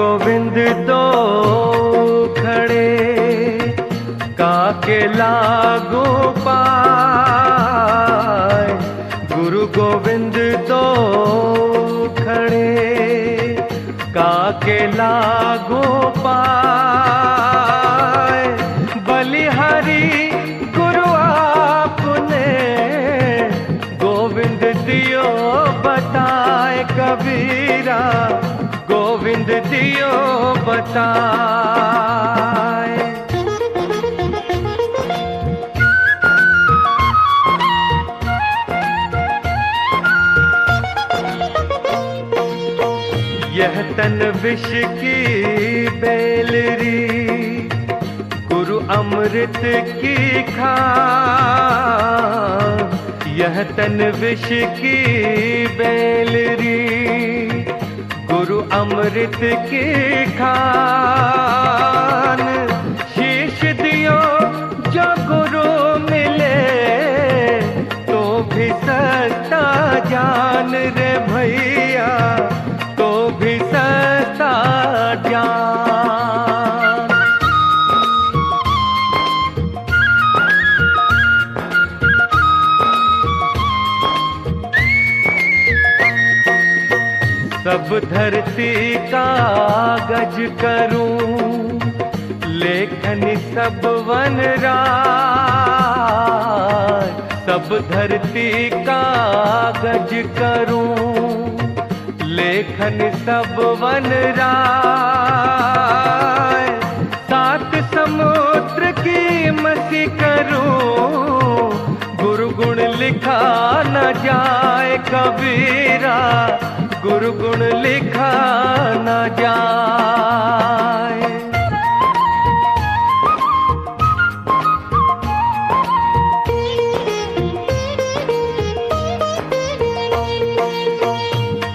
गोविंद तो खड़े काके लागू पाए। गुरु गोविंद तो खड़े काके लागू पाए। बलिहारी गुरु आपने गोविंद दियो बताए। कबीरा गोविंद दियो बताए। यह तन विष की बेलरी गुरु अमृत की खान। यह तन विष की बेलरी गुरु अमृत की खान। शीश दियो जो गुरु मिले तो भी सस्ता जान रे भैया, तो भी सस्ता जान। सब धरती कागज करूं लेखनी सब वनराज। सब धरती कागज करूं लेखन सब वनराज। सात समुद्र की मसी करूं गुरु गुण लिखा न जाए। कबीरा गुरु गुण लिखा न जाए।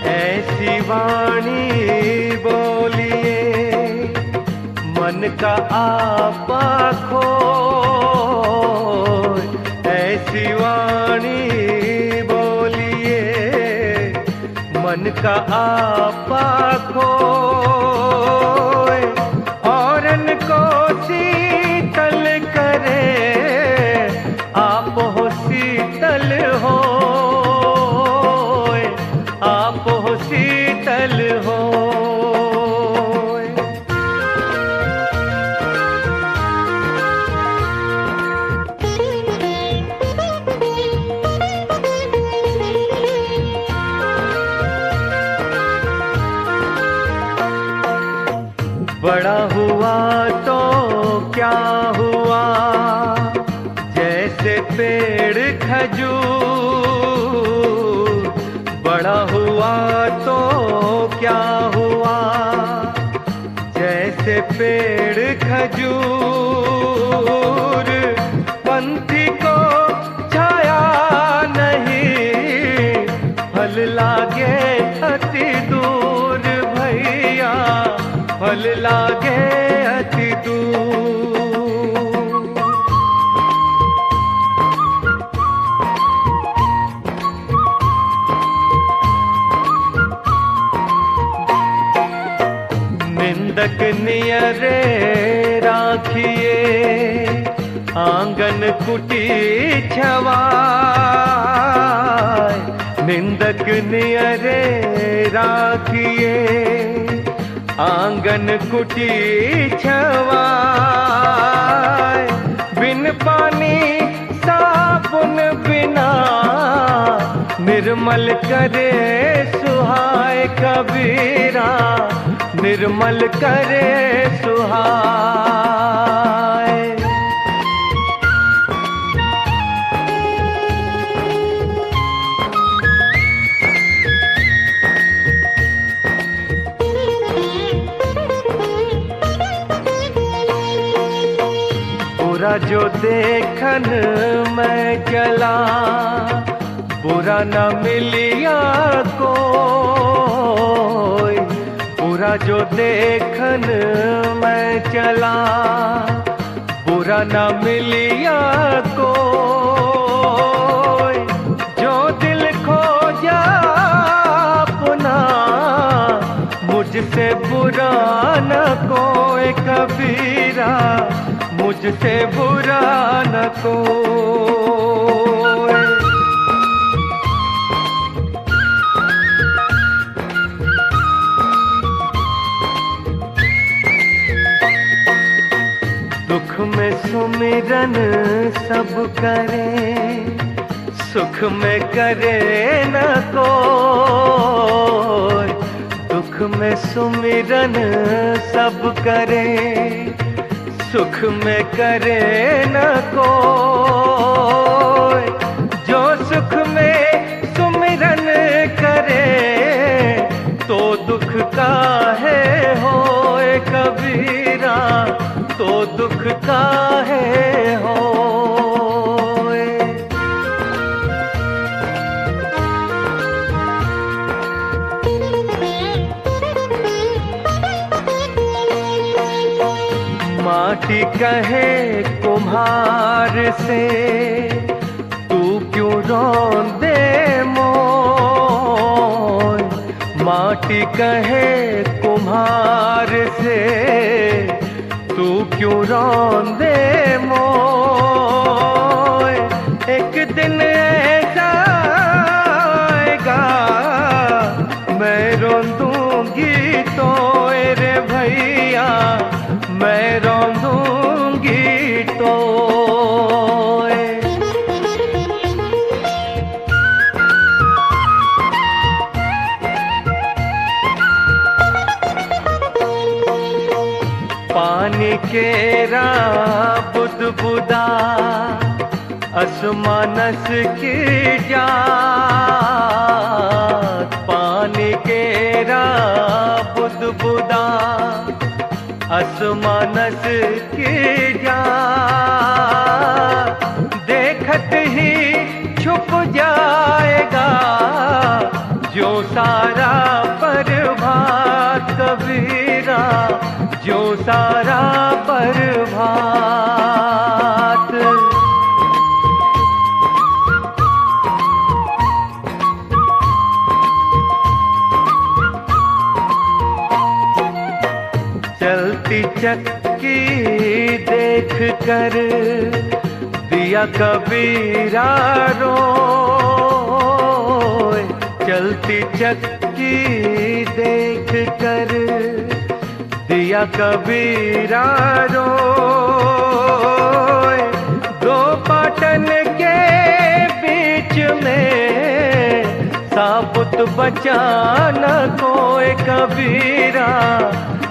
ऐसी वाणी बोलिए मन का आपा खोए। ऐसी वाणी बोलिए मन का आपा खोए। औरन को शीतल करे आप हो शीतल हो। आप हो शीतल हो। बड़ा हुआ तो क्या हुआ जैसे पेड़ खजूर। बड़ा हुआ तो क्या हुआ जैसे पेड़ खजूर। पंथी को छाया नहीं फल लागे अति दूर भैया, फल लागे अति दूर। निंदक नियरे राखिए आंगन कुटी छवाए। निंदक नियरे राखिए आंगन कुटी छवाए। बिन पानी साबुन बिना निर्मल करे सुहाए। कबीरा निर्मल करे सुहाए। बुरा जो देखन मैं चला बुरा न मिलिया कोई। बुरा जो देखन मैं चला बुरा न मिलिया कोई। जो दिल खो जा अपना मुझ मुझसे बुरा न कोई कबीरा, मुझसे बुरा न कोई। दुख में सुमिरन सब करे, सुख में करे न कोई। दुख में सुमिरन सब करे, सुख में करे न कोई। जो सुख में सुमिरन करे, तो दुख काहे होए कबीरा, तो दुख काहे होए। माटी कहे कुम्हार से, तू क्यों रोंदे मोय। माटी कहे कुम्हार से, तू क्यों रोंदे मोय। एक दिन ऐसा आएगा, मैं रोंदूंगी तो रे भैया, मैं रोंदूंगी तो। पानी केरा बुदबुदा, असमानस की जात। पानी केरा बुदबुदा, असमानस की जात। देखत ही छुप जाएगा जो सारा प्रभात कबीरा, जो सारा प्रभात। चलती चक्की देख कर दिया कबीरा रोए। चलती चक्की देख कर दिया कबीरा रोए। दो पाटन के बीच में साबुत बचा न कोई कबीरा,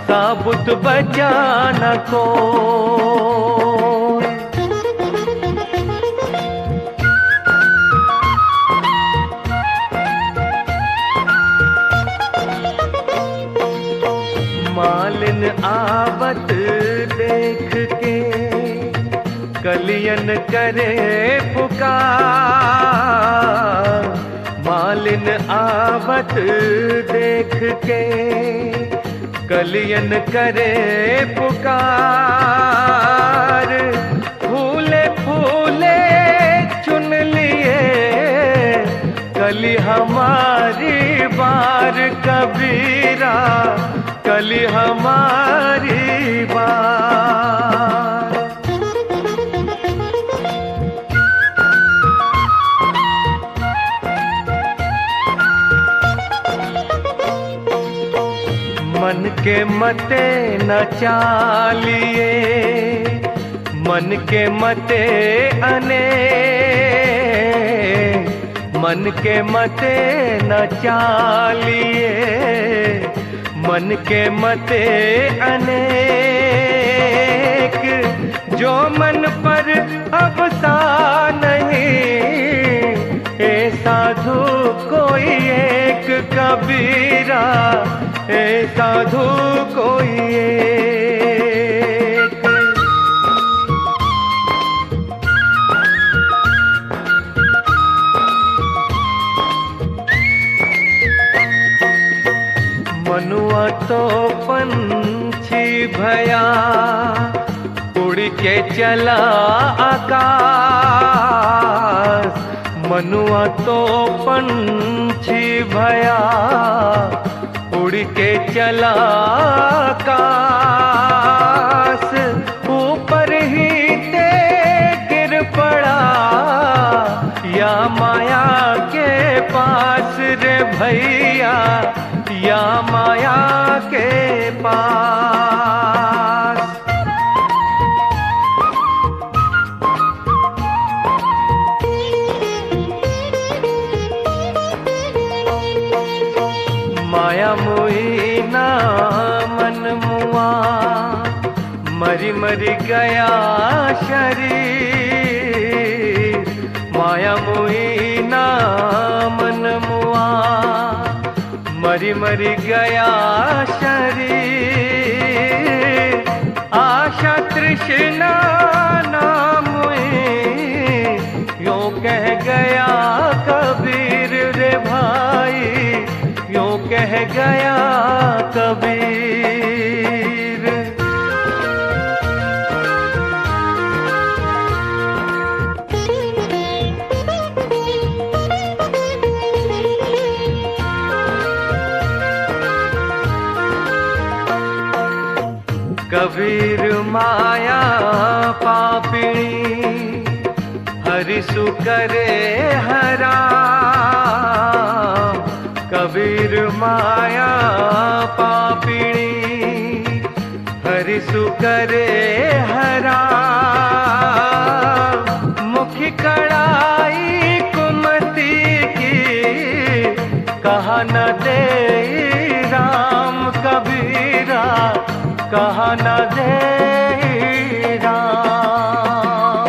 साबुत बचा न कोई। मालिन आवत देख के कलियन करे पुकार। मालिन आवत देख के कलियन करे पुकार। फूले फूले चुन लिए कली हमारी बार कबीरा, कली हमारी बार। मन के मते न चालिए, मन के मते अने। मन के मते न चालिए, मन के मते अनेक। जो मन पर अब सा नहीं, ए साधु कोई एक कबीरा, ए साधु कोई एक। मनुआ तो पंछी भया, उड़ के चला आकाश। मनुआ तो पंछी भया, उड़ उड़ के चला आकाश, ऊपर ही ते गिर पड़ा या माया के पास रे भैया, या माया के पास। माया मोही ना मन मुआ, मरी मरी गया शरीर। माया मोही ना मन मुआ, मरी मरी गया शरीर। आशा तृष्णा नाम यूं कह गया कबीर रे भाई, यूं कह गया कबीर। कबीर माया पापिणी, हरि सु करे हरा। कबीर माया पापिणी, हरि सु करे हरा। मुखी कड़ाई कुमति की, कहा न दे राम कबीरा, कहा न दे राम।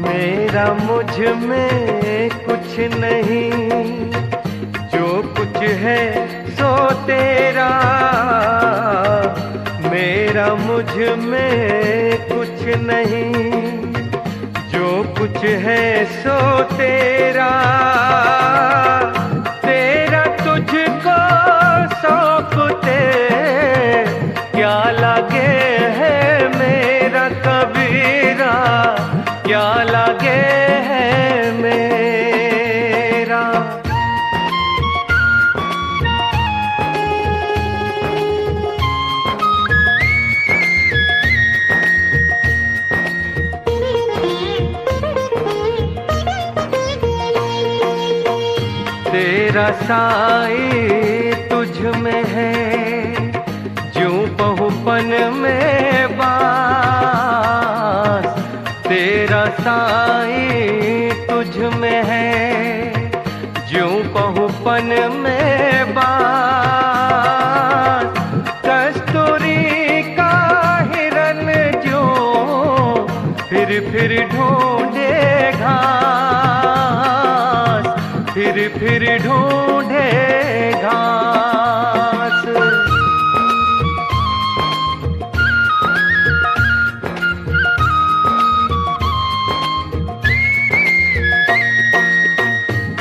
मेरा मुझ में कुछ नहीं, जो कुछ है सो तेरा। मेरा मुझ में कुछ नहीं, जो कुछ है सो तेरा। तेरा तुझको सौंपते क्या लगे है मेरा कबीरा, क्या लगे है मेरा। तेरा साई तुझ में है, ज्यों बहुपन में बास। तेरा साई तुझ में है, ज्यों बहुपन में बास। कस्तूरी का हिरन जो फिर ढूंढे घास, फिर ढूंढे घास।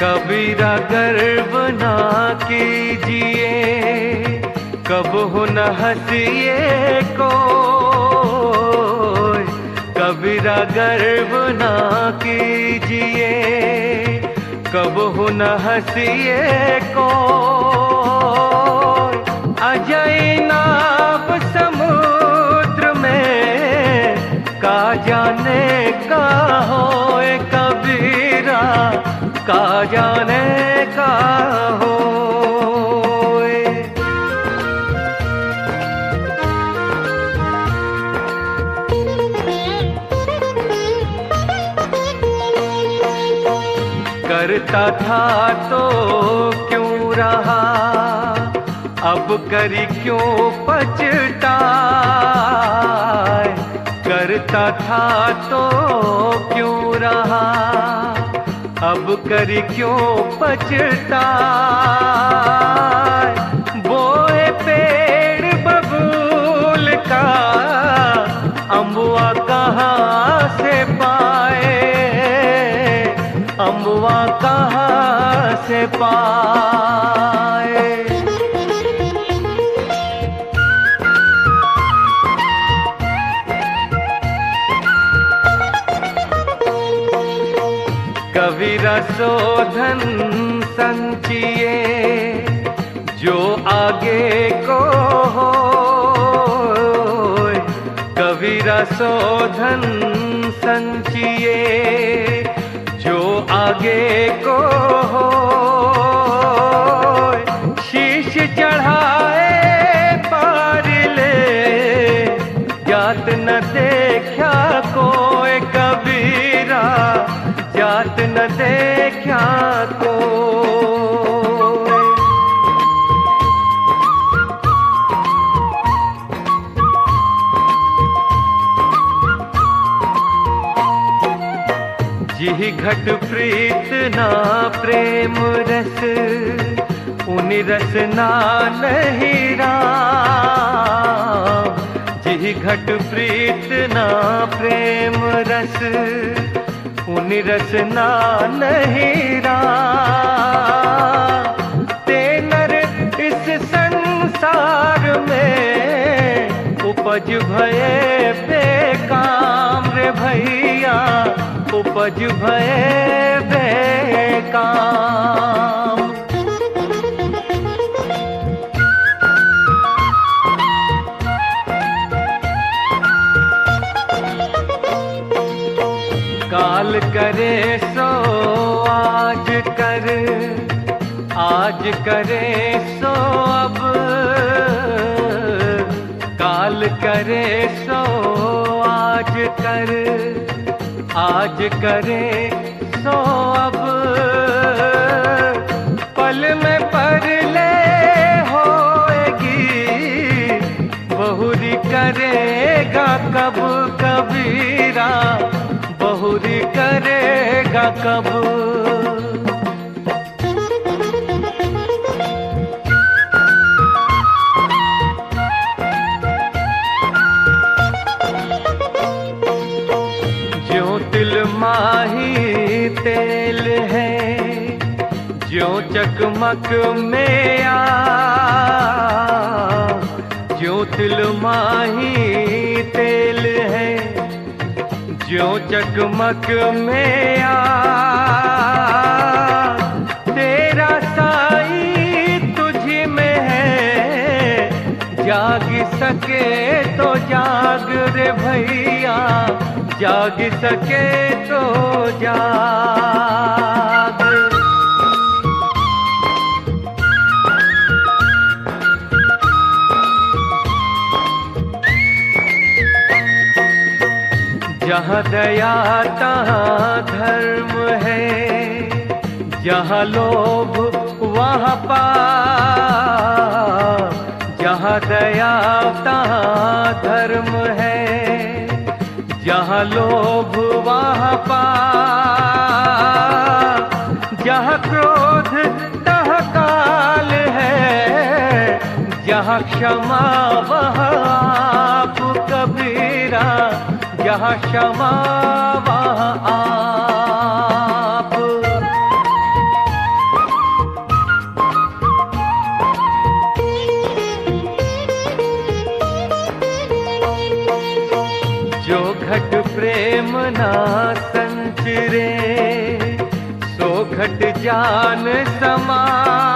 कबीरा गर्व ना कीजिए, कब हो न हंसिए कोई। कबीरा गर्व ना कीजिए, कब हो न हंसिए कोई। अजय नाव समुद्र में, का जाने का होए कबीरा, का जाने का होए। करता था तो क्यों रहा, अब करी क्यों पछताए। करता था तो क्यों रहा, अब करी क्यों पछताए। बोए पेड़ बबूल का, अम्बुआ कहाँ से पाए, अम्बुआ कहाँ से पाए। कबीरा शोधन संचिए जो आगे को हो, कबीरा शोधन संचिए जो आगे को हो, शीश चढ़ाए पार ले जात न देखा कोई कबीरा, जात न देखा कोई। जिहि घट प्रीत ना प्रेम रस, उन रस ना नहीं राम। जिहि घट प्रीत ना प्रेम रस, उन रस ना नहीं राम। ते नर इस संसार में उपज भये बेकाम रे भैया, उपज भये बेकाम। काल करे सो आज कर, आज करे सो अब, काल करे सो आज कर, आज करे सो अब। पल में पर ले होएगी, बहुरी करेगा कब कबीरा, बहुरी करेगा कब। माही तेल है जो चकमक में आ, जो तिल माही तेल है जो चकमक में आ। तेरा साई तुझी में है, जाग सके तो जाग रे भैया, जाग सके तो जाग। जहाँ दया तहाँ धर्म है, जहाँ लोभ वहाँ पाप। जहाँ दया तहाँ धर्म है, जहाँ लोभ वहाँ पाप। जहाँ क्रोध तहाँ काल है, जहाँ क्षमा वहाँ आप कबीरा, जहाँ क्षमा वहाँ आप। जो घट प्रेम ना संचरे, सो घट जान समान।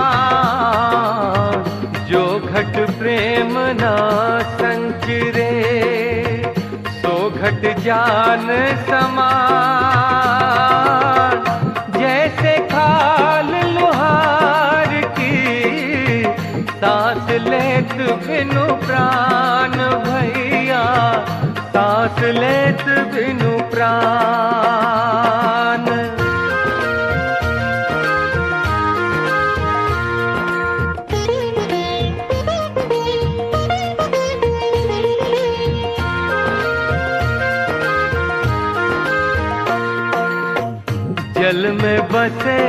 जो घट प्रेम ना संचरे, सो घट जान समान। जैसे खाल लुहार की, सांस लेत बिनु प्राण भैया, सांस लेत बिनु प्राण। जल में बसे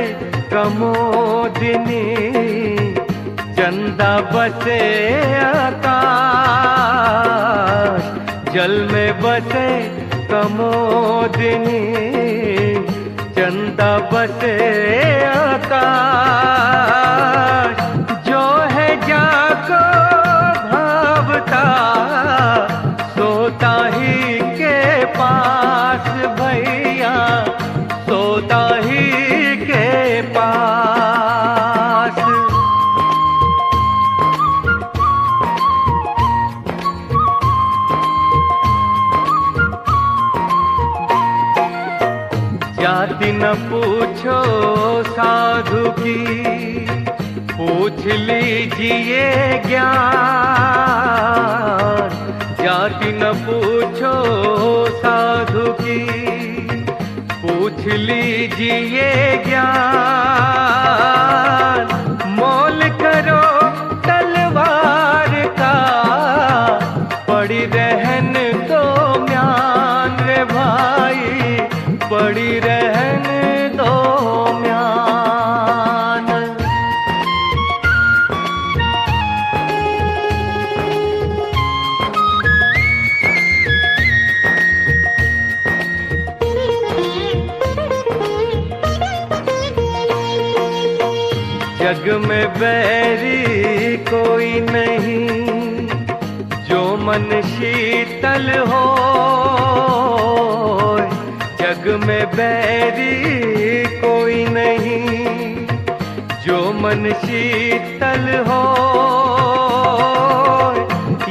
कमोदिनी, चंदा बसे आकाश। जल में बसे कमोदिनी, चंदा बसे आकाश। जो है जाको भावता, सोता ही के पास भैया, सोता ही जाति न पूछो साधु की, पूछ लीजिए ज्ञान। जाति न पूछो साधु की, पूछ लीजिए ज्ञान। मोल करो तलवार का, पड़ी रहन दो म्यान रे भाई, पड़ी रहन दो म्यान। जग में बैरी कोई नहीं, जो मन शीतल हो। जग में बैरी कोई नहीं, जो मन शीतल हो।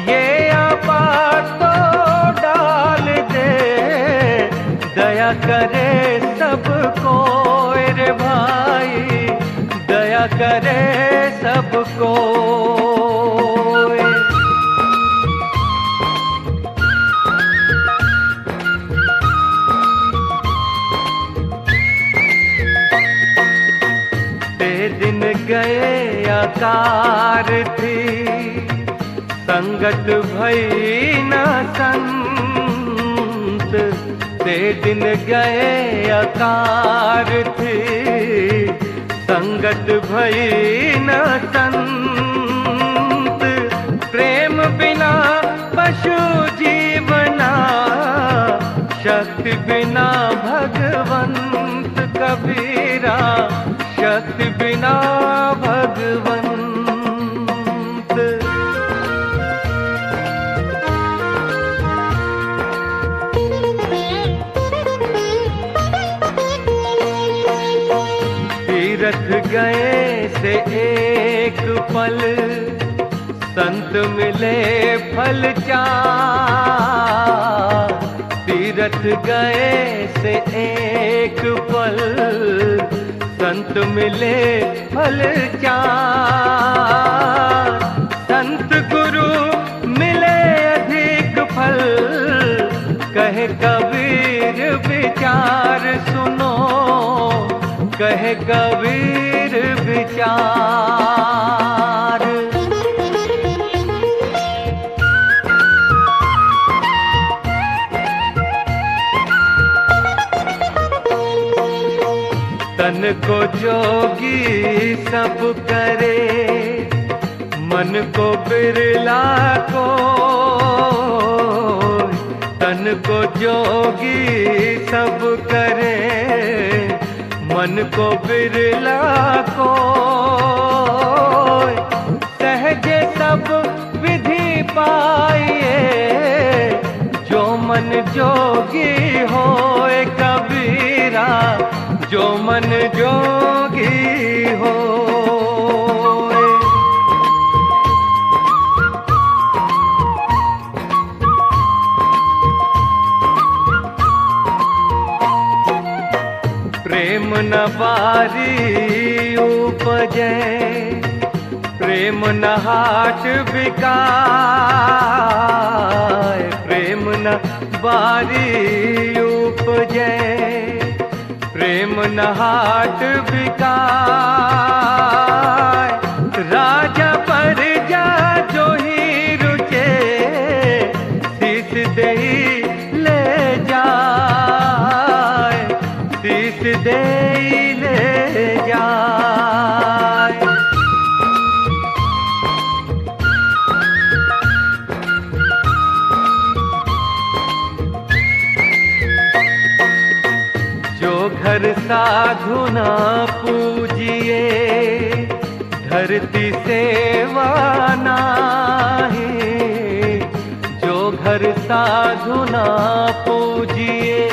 ये आपात तो डाल दे, दया करे सबको रे भाई, दया करे सबको। ते दिन गए आकार थी, संगत भई न संत। ते दिन गए आकार थी, संगत भई न संत। प्रेम बिना पशु जीवना, शक्ति बिना भगवंत कबीरा, शक्ति बिना भगवंत। तीरथ गए से एक पल, संत मिले फल चार। तीरथ गए से एक पल, संत मिले फल चार। संत गुरु मिले अधिक फल, कहे कबीर विचार सुनो, कहे कबीर विचार। तन को जोगी सब करे, मन को बिरला को। तन को जोगी सब करे, मन को बिरला को। सहजे सब विधि पाइए, जो मन जोगी होए कबीरा, जो मन जोगी हो। प्रेम न बारी उपजे, प्रेम न हाट बिकाय। प्रेम न बारी उपजे, प्रेम न हाट बिकाय। राजा प्रजा जो ही रुचे, शीस देई ले जाय, शीस देई ले जाय। जो घर साधु न पूजिए, धरती सेवा नाही। जो घर साधु न पूजिए,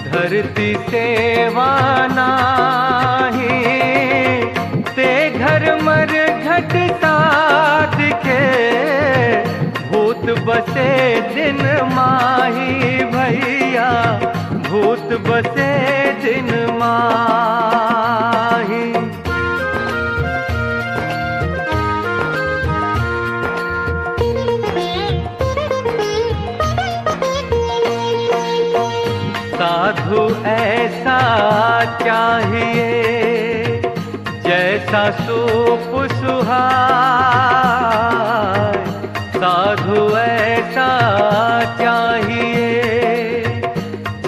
धरती सेवा नाही। ते घर मर घट साध के, भूत बसे दिन माही भैया, भूत बसे दिन माही। साधु ऐसा चाहिए जैसा सूप सुहाए, साधु ऐसा चाहिए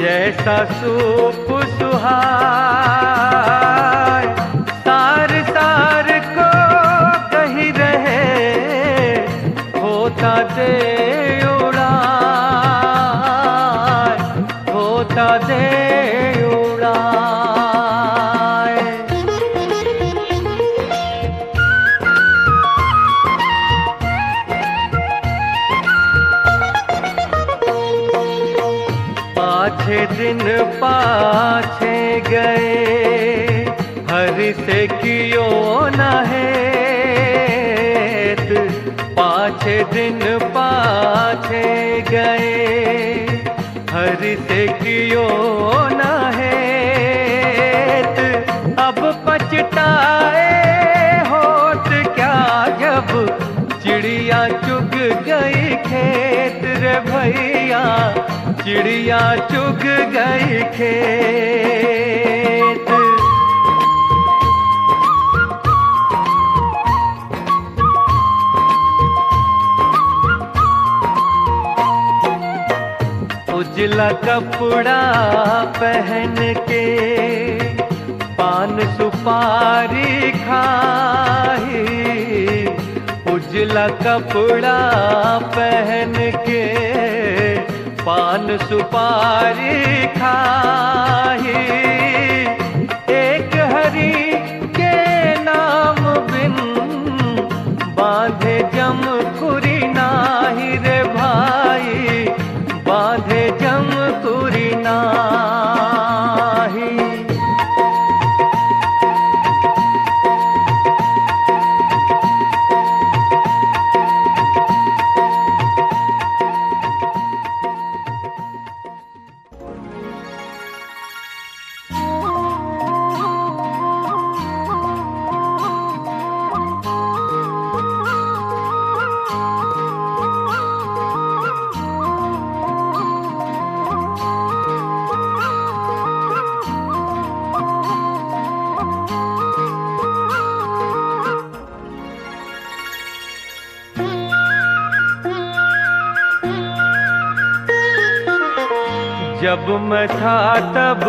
जैसा सूप सुहाए। सार सार को कही रहे होता दे उड़ाए, होता दे उड़ाए। पाछे दिन पाछे गए हरि से कियो न हेत, पाछे दिन पाछे गए हरि से कियो न हेत। अब पछताए होत क्या जब चिड़िया चुग गई खेत रे भैया, चिड़िया चुग गई खेत। उजला कपड़ा पहन के पान सुपारी खाई, उजला कपड़ा पहन के पान सुपारी खाई। एक हरि के नाम बिन बांधे जम कुरी नाही रे भाई, बांधे जम कुरी नाही। जब मैं था तब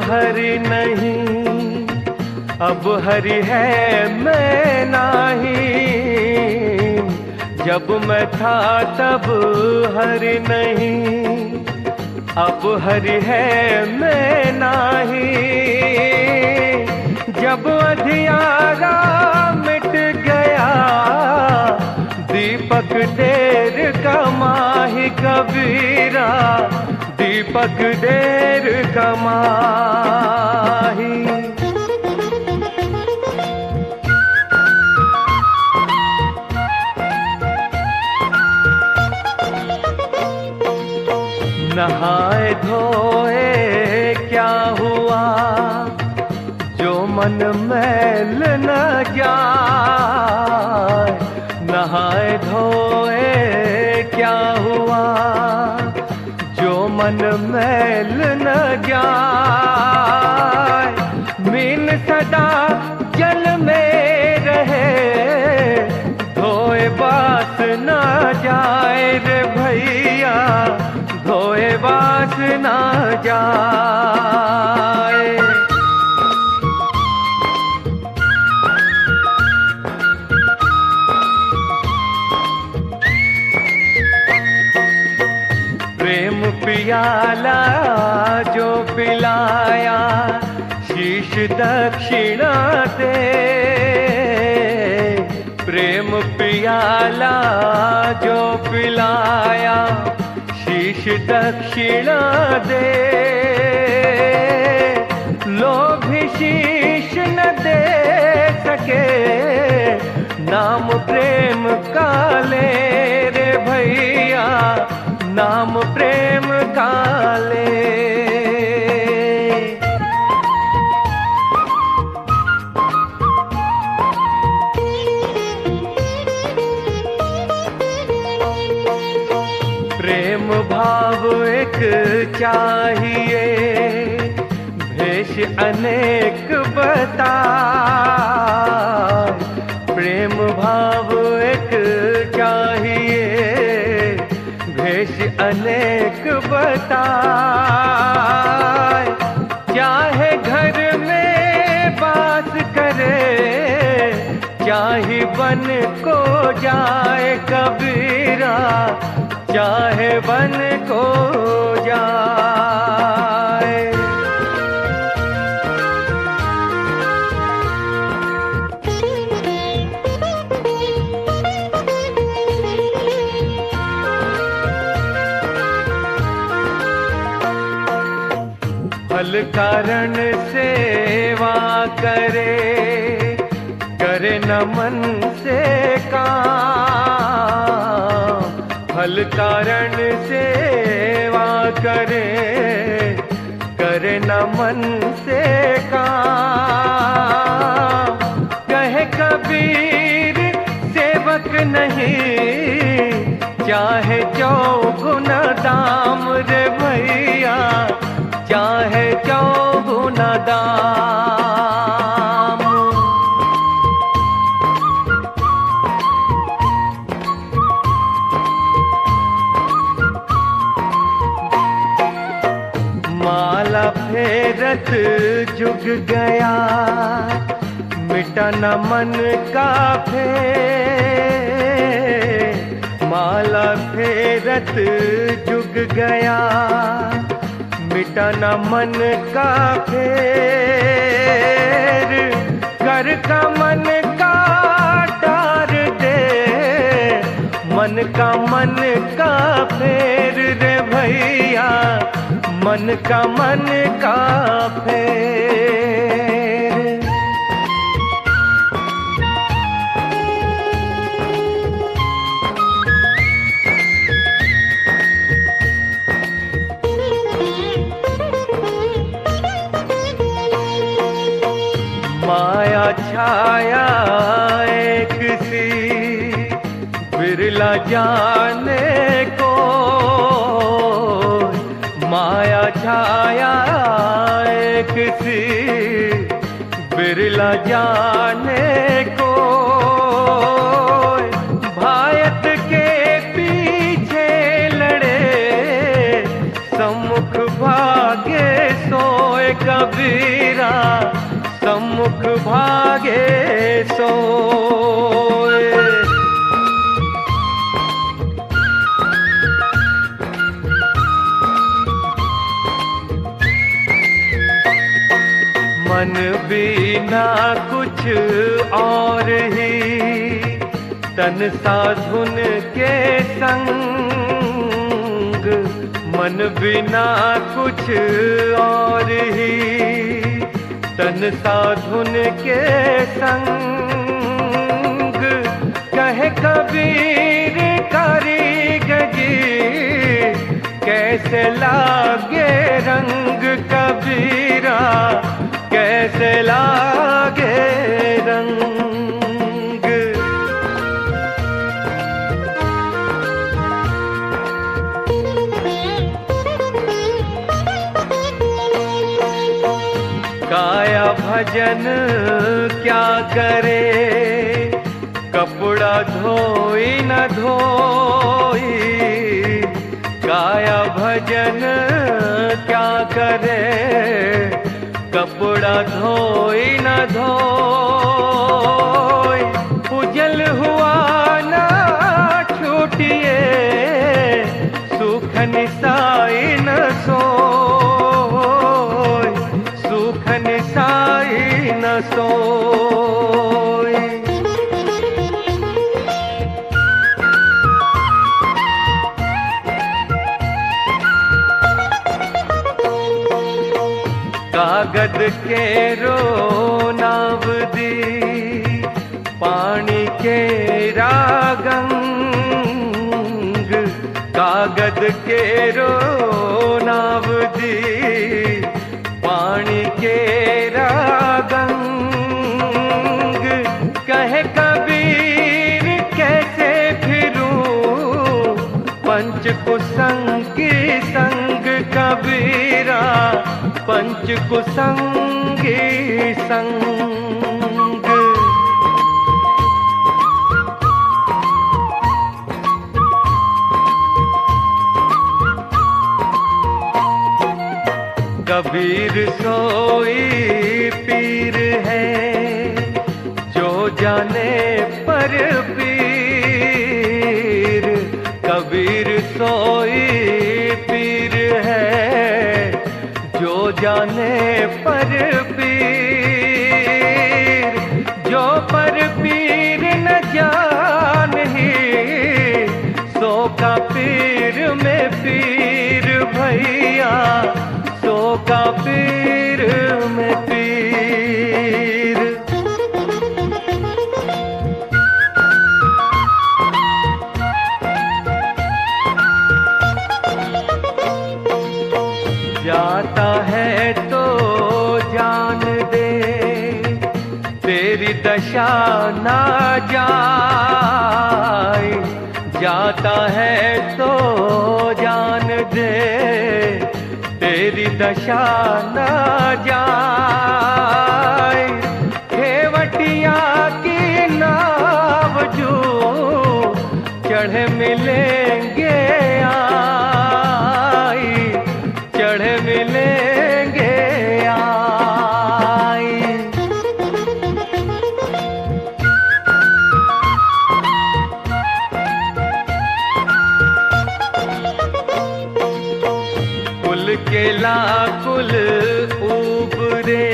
हरि नहीं, अब हरि है मैं नहीं। जब मैं था तब हरि नहीं, अब हरि है मैं नहीं। जब अंधियारा मिट गया दीपक देर का माही कबीरा, दीपक देर का माही। नहाए धोए क्या हुआ जो मन मैल न जाए, नहाए धोए क्या हुआ जो मन मैल न जाए। मीन सदा जल में रहे धोए बास न जाए रे भैया, धोए बास न जाए। प्रेम पियाला जो पिलाया शीश दक्षिणा दे, प्रेम पियाला जो पिलाया शीश दक्षिणा दे। लोभी शीश न दे सके नाम प्रेम का ले रे भैया, नाम प्रेम का ले। भेष अनेक बताए, प्रेम भाव एक चाहिए, भेष अनेक बताए। चाहे घर में बास करे, चाहे वन को जाए कबीरा, चाहे वन को जाए। फल कारण सेवा करे, करे न मन से काम। फल कारण सेवा करे, करे न मन से काम। कहे कबीर सेवक नहीं, चाहे चौगुना दाम रे भैया, चाहे चौगुना दाम। माला फेरत जुग गया, मिटा न मन का फेर। माला फेरत जुग गया, मिटा न मन का फेर। कर का मन का डार दे, मन का फेर रे भैया, मन का फेर। माया छाया एक सी, बिरला जाने को। माया छाया एक सी, बिरला जाने को। भारत के पीछे लड़े, सम्मुख भागे सोए कबीरा, सम्मुख भागे सोए। मन बिना कुछ और ही, तन साधुन के संग। मन बिना कुछ और ही, तन साधुन के संग। कहे कबीर कारीगरी, कैसे लागे रंग कबीरा, कैसे लागे रंग। काया भजन क्या करे, कपड़ा धोई न धोई। काया भजन क्या करे, कपड़ा धोई न धोई। उजल हुआ ना छूटिए, सुख निसाई न सोई, सुख निसाई न सोई। कागद के रो नाव दी, पानी के रागंग। कागद के रो नाव दी, पानी के रागंग। कहे कबीर कैसे फिरूं, पंच कुसंग की संग कबीरा, पंच समझ कुसंगी संग। कबीर सोई पीर है जो जाने पर पीर। कबीर सोई पीर है जो जाने पर पीर। जो पर पीर न जाने सो का पीर में पीर भैया, सो का पीर में पीर। जाता है तो जान दे तेरी दशा ना जाए। जाता है तो जान दे तेरी दशा न जाए। खेवटिया की नाव जो चढ़े मिलेंगे आई, चढ़े मिलेंगे आई। कुल केला कुल उबरे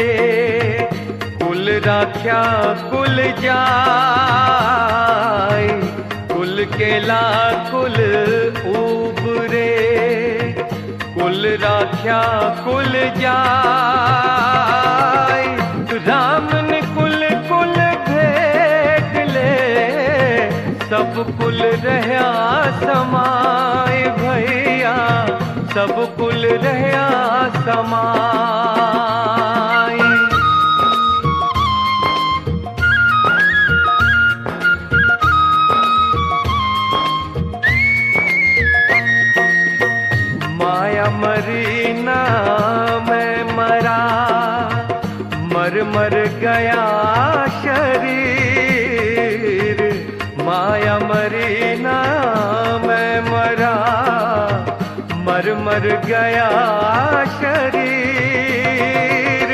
कुल राख्या कुल जाय। कुल केला कुल उबरे कुल राख्या कुल जाय। राम ने कुल कुल भेट ले सब कुल रहया समाय भैया, सब कुल रहया समाय। माया मरी ना मैं मरा, मर मर गया शरीर। माया मरी ना मैं मरा, मर मर गया शरीर।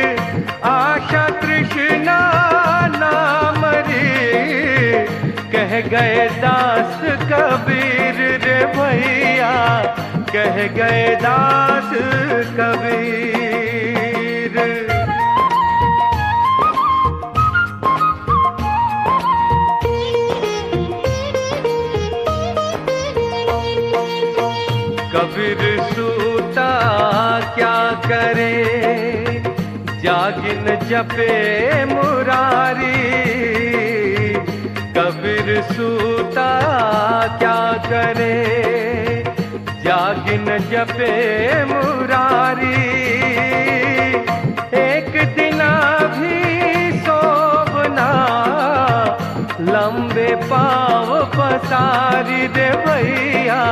आशा तृष्णा ना मरी कह गए दास कबीर रे भैया, कह गए दास कबीर। कबीर सूता क्या करे जागिन जपे मुरारी। कबीर सूता क्या करे जागिन जपे मुरारी। एक दिना भी सोवना लंबे पाँव पसारी दे भैया,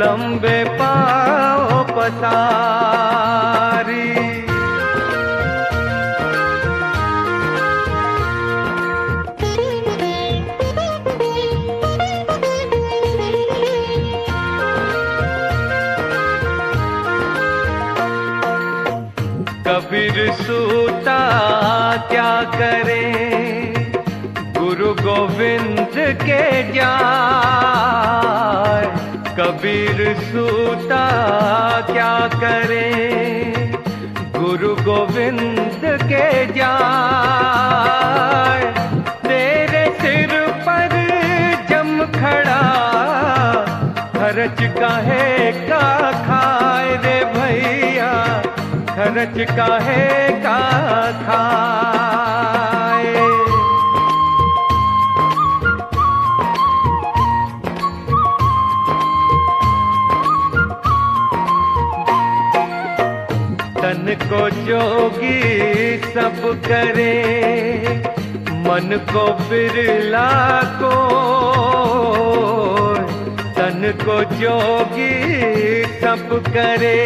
लंबे पाँव पसारी। कबीर सूता क्या करे गुरु गोविंद के जाय। कबीर सूता क्या करे गुरु गोविंद के जाय। तेरे सिर पर जम खड़ा खर्च काहे का खाए रे भैया, खर्च काहे का खाए। तन को जोगी सब करे मन को बिरला को। तन को जोगी सब करे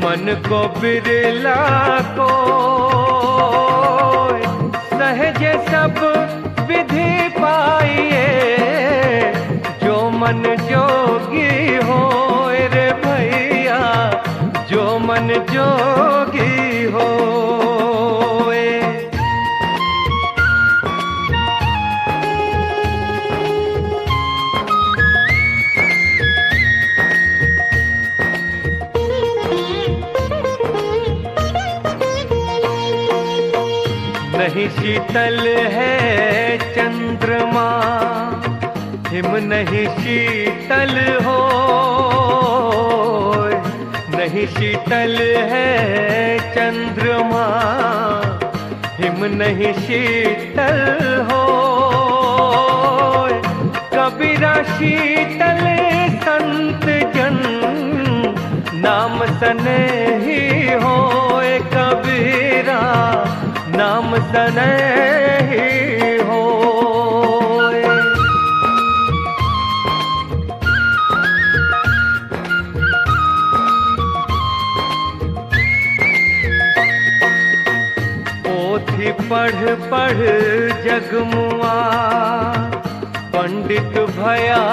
मन को बिरला को सहज सब विधि पाइए, जो मन जोगी हो रे भैया, जो मन जोगी हो। नहीं शीतल है चंद्रमा, हिम नहीं शीतल हो, नहीं शीतल है चंद्रमा, हिम नहीं शीतल हो। कबीरा शीतल संत जन, नाम सनेही होए कबीरा, नाम सनेही हो। पोथी पढ़ पढ़ जगमुआ, पंडित भया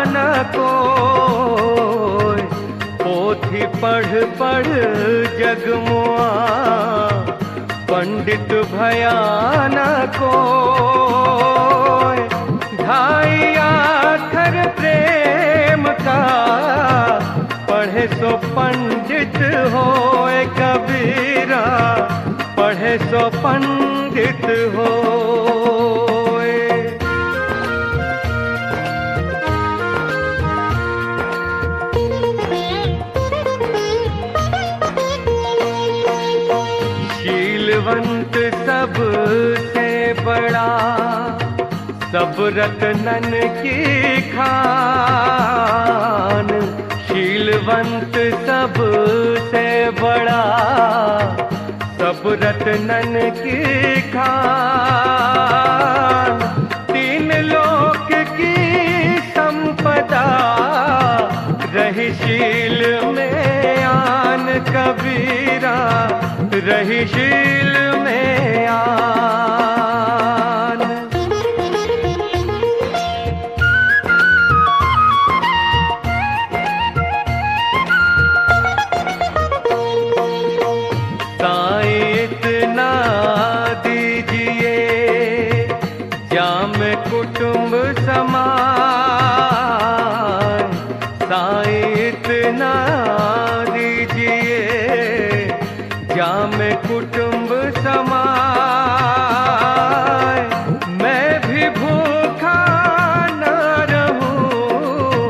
न कोय। पोथी पढ़ पढ़ जगमुआ, पंडित भया न कोय। ढाई आखर प्रेम का, पढ़े सो पंडित होए कबीरा, पढ़े सो पंडित होए। शीलवंत सबसे बड़ा, सब रत्नन की खान। शीलवंत सबसे बड़ा, सब रत्नन की खान। तीन लोक की संपदा, रही शील में आन कबीरा, रही शील में आन। साईं इतना दीजिए, जाम कुटुंब समाए। साईं इतना दीजिए, जाम कुटुंब समाए। मैं भी भूखा न रहूं,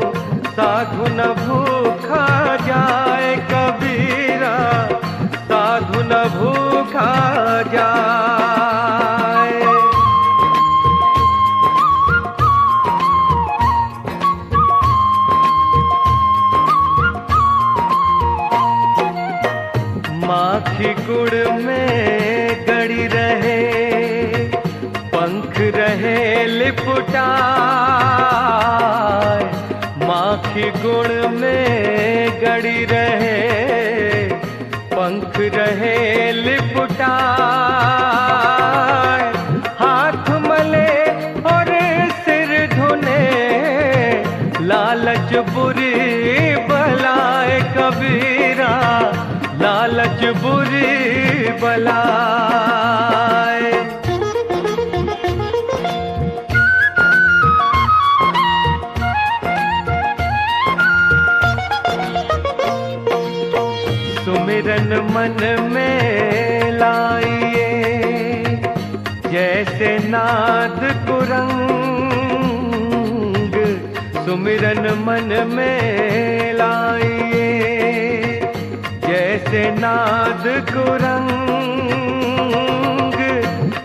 साधु न भूखा जाए कबीरा, साधु न भूखा जाए। माखी गुड़ में गड़ी रहे, पंख रहे लिपटाए। माखी गुड़ में गड़ी रहे, पंख रहे लिपटाए। हाथ मले और सिर धुने, लालच बुरी बलाए कबीरा, लालच बुरी बलाए। सुमिरन मन में लाइए, जैसे नाद कुरंग। सुमिरन मन में लाइए, जैसे नाद कुरंग।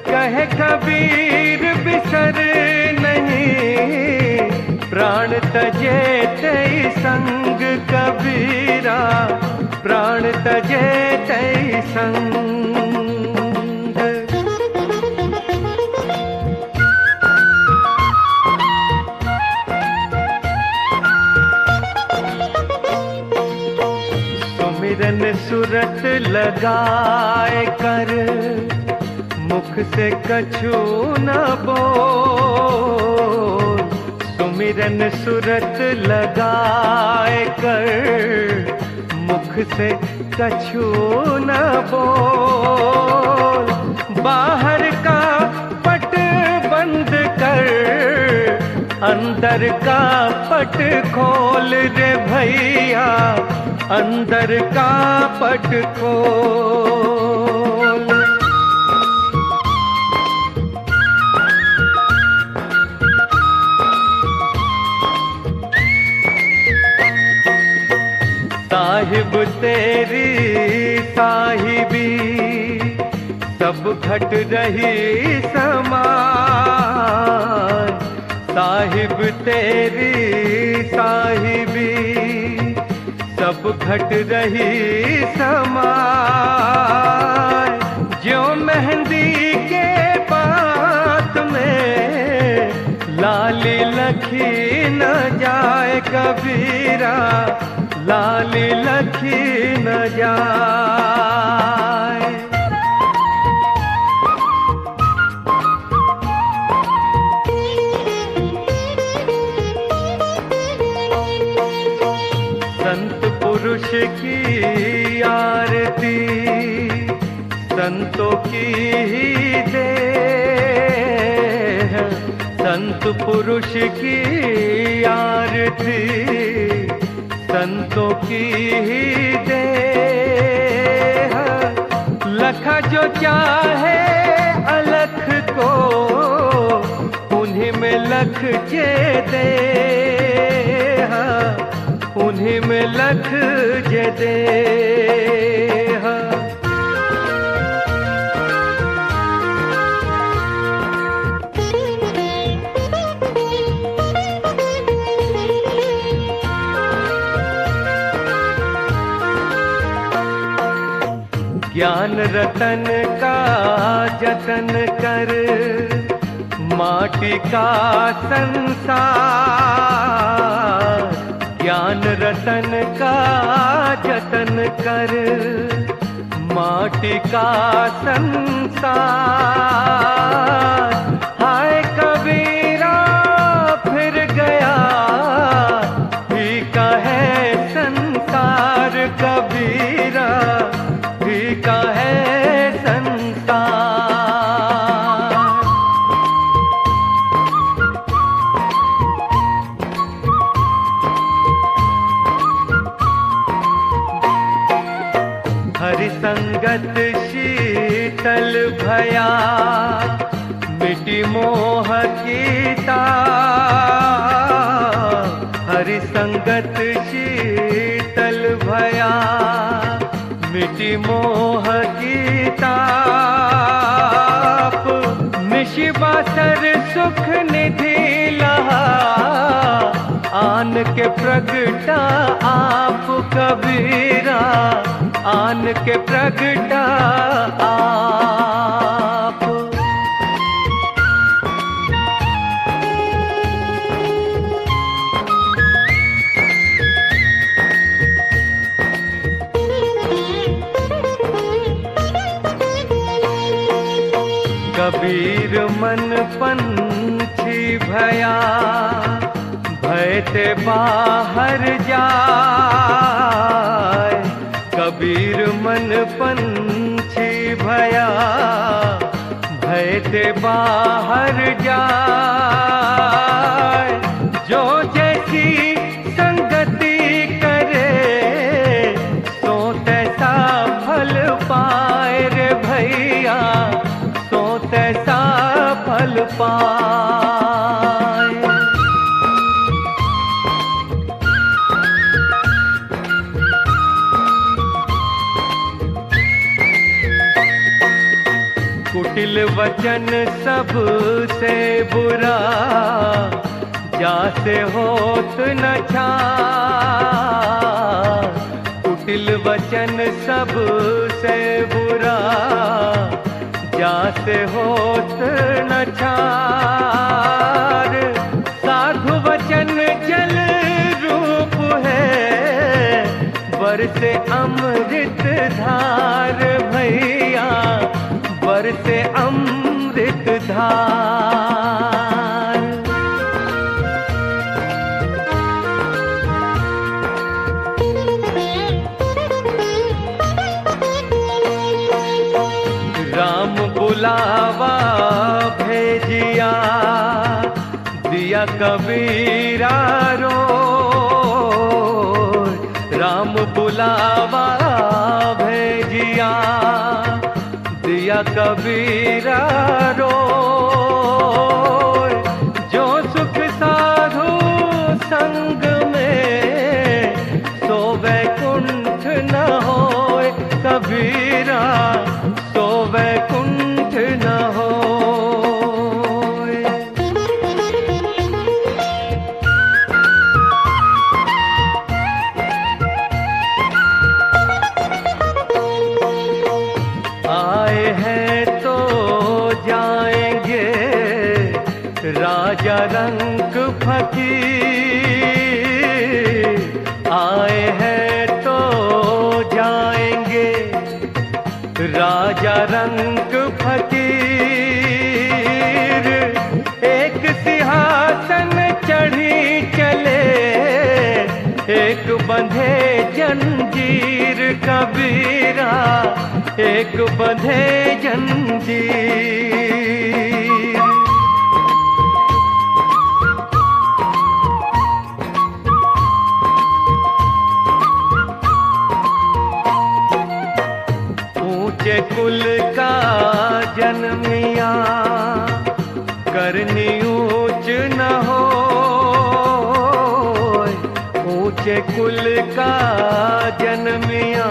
कहे कबीर बिसर नहीं, प्राण तजे तई संग कबीरा, प्राण तजे तई संग। सुमिरन सुरत लगाए कर, मुख से कछु न बोल। सुमिरन सुरत लगाए कर, मुख से कछु न बोल। बाहर का पट बंद कर, अंदर का पट खोल रे भैया, अंदर का पट खोल। साहिब तेरी साहिबी, सब घट रही समान। साहिब तेरी साहिबी, सब घट रही समान। जो मेहंदी के बात में लाली लखी न जाए कबीरा, लाली लखी न जाए। संत पुरुष की आरती संतों की ही दे, संत पुरुष की आरती संतों की ही दे। लखा जो चाहे अलख को, उन्हीं में लख जे दे, उन्हीं में लख जे दे। ज्ञान रतन का जतन कर, माटी का संसार। ज्ञान रतन का जतन कर, माटी का संसार। हाय कबीरा फिर गया, फीका है संसार कबीरा, फीका है संसार। हरि संगत शीतल भया, मिटी मोह की ताप। हरि संगत शीतल भया, मिटी मोह की ताप। मिशिबासर सुख निधि लहा, आन के प्रगटा आप कबीरा, आन के प्रगटा आप। कबीर मन पंछी भया, भय ते बाहर जाए। कबीर मन पंछी भया, भय ते बाहर जाए। जो जैसी संगति करे, सो तैसा फल पाए रे भैया, सो तैसा फल पाए। कुटिल वचन सबसे बुरा, जासे होत न छार। कुटिल वचन सबसे बुरा, जासे होत न छार। साधु वचन जल रूप है, बरसे अमृत बरसे अमृत धार। राम बुलावा भेजिया, दिया कबीरा रो। राम बुलावा भेजिया, दिया कबीरा रो। जो सुख साधु संग में, सो वैकुंठ न होए कबीरा, सो वैकुंठ न होए। आए हैं तो जाएंगे राजा रंग फकीर। आए हैं तो जाएंगे राजा रंग फकीर। एक सिंहासन चढ़ी चले, एक बंधे जंजीर कबीरा, एक बंधे जंजीर। ऊंचे कुल का जन्मिया, करनी ऊंच न हो। ऊंचे कुल का जन्मिया,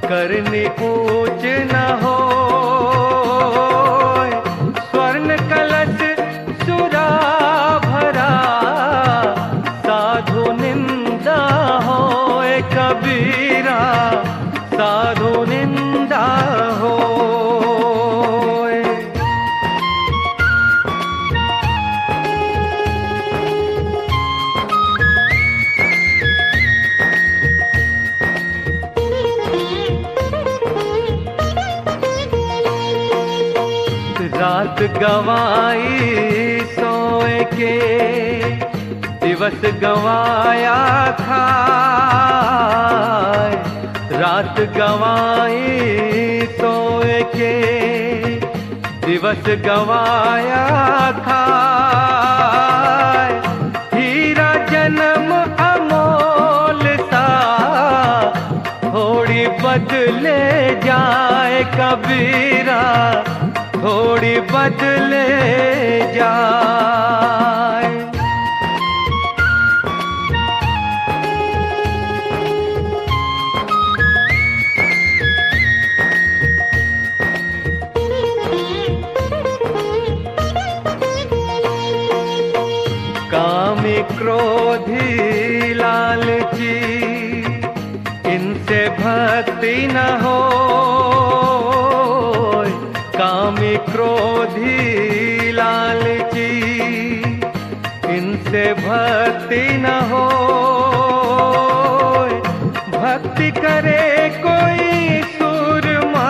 करनी ऊंच न हो। स्वर्ण कलश सुरा भरा, साधु निंदा होए कबीरा, साधु निंदा होए। रात गवाई सोए के, दिवस गवाया खाए। रात गवाई सोए के, दिवस गवाया खाए। हीरा जन्म अमोल सा, थोड़ी बदले जाए कबीरा, थोड़ी बदले जाए। कामी क्रोधी लालची, इनसे भक्ति न हो। कामी क्रोधी लालची, इनसे भक्ति न हो। भक्ति करे कोई सूरमा,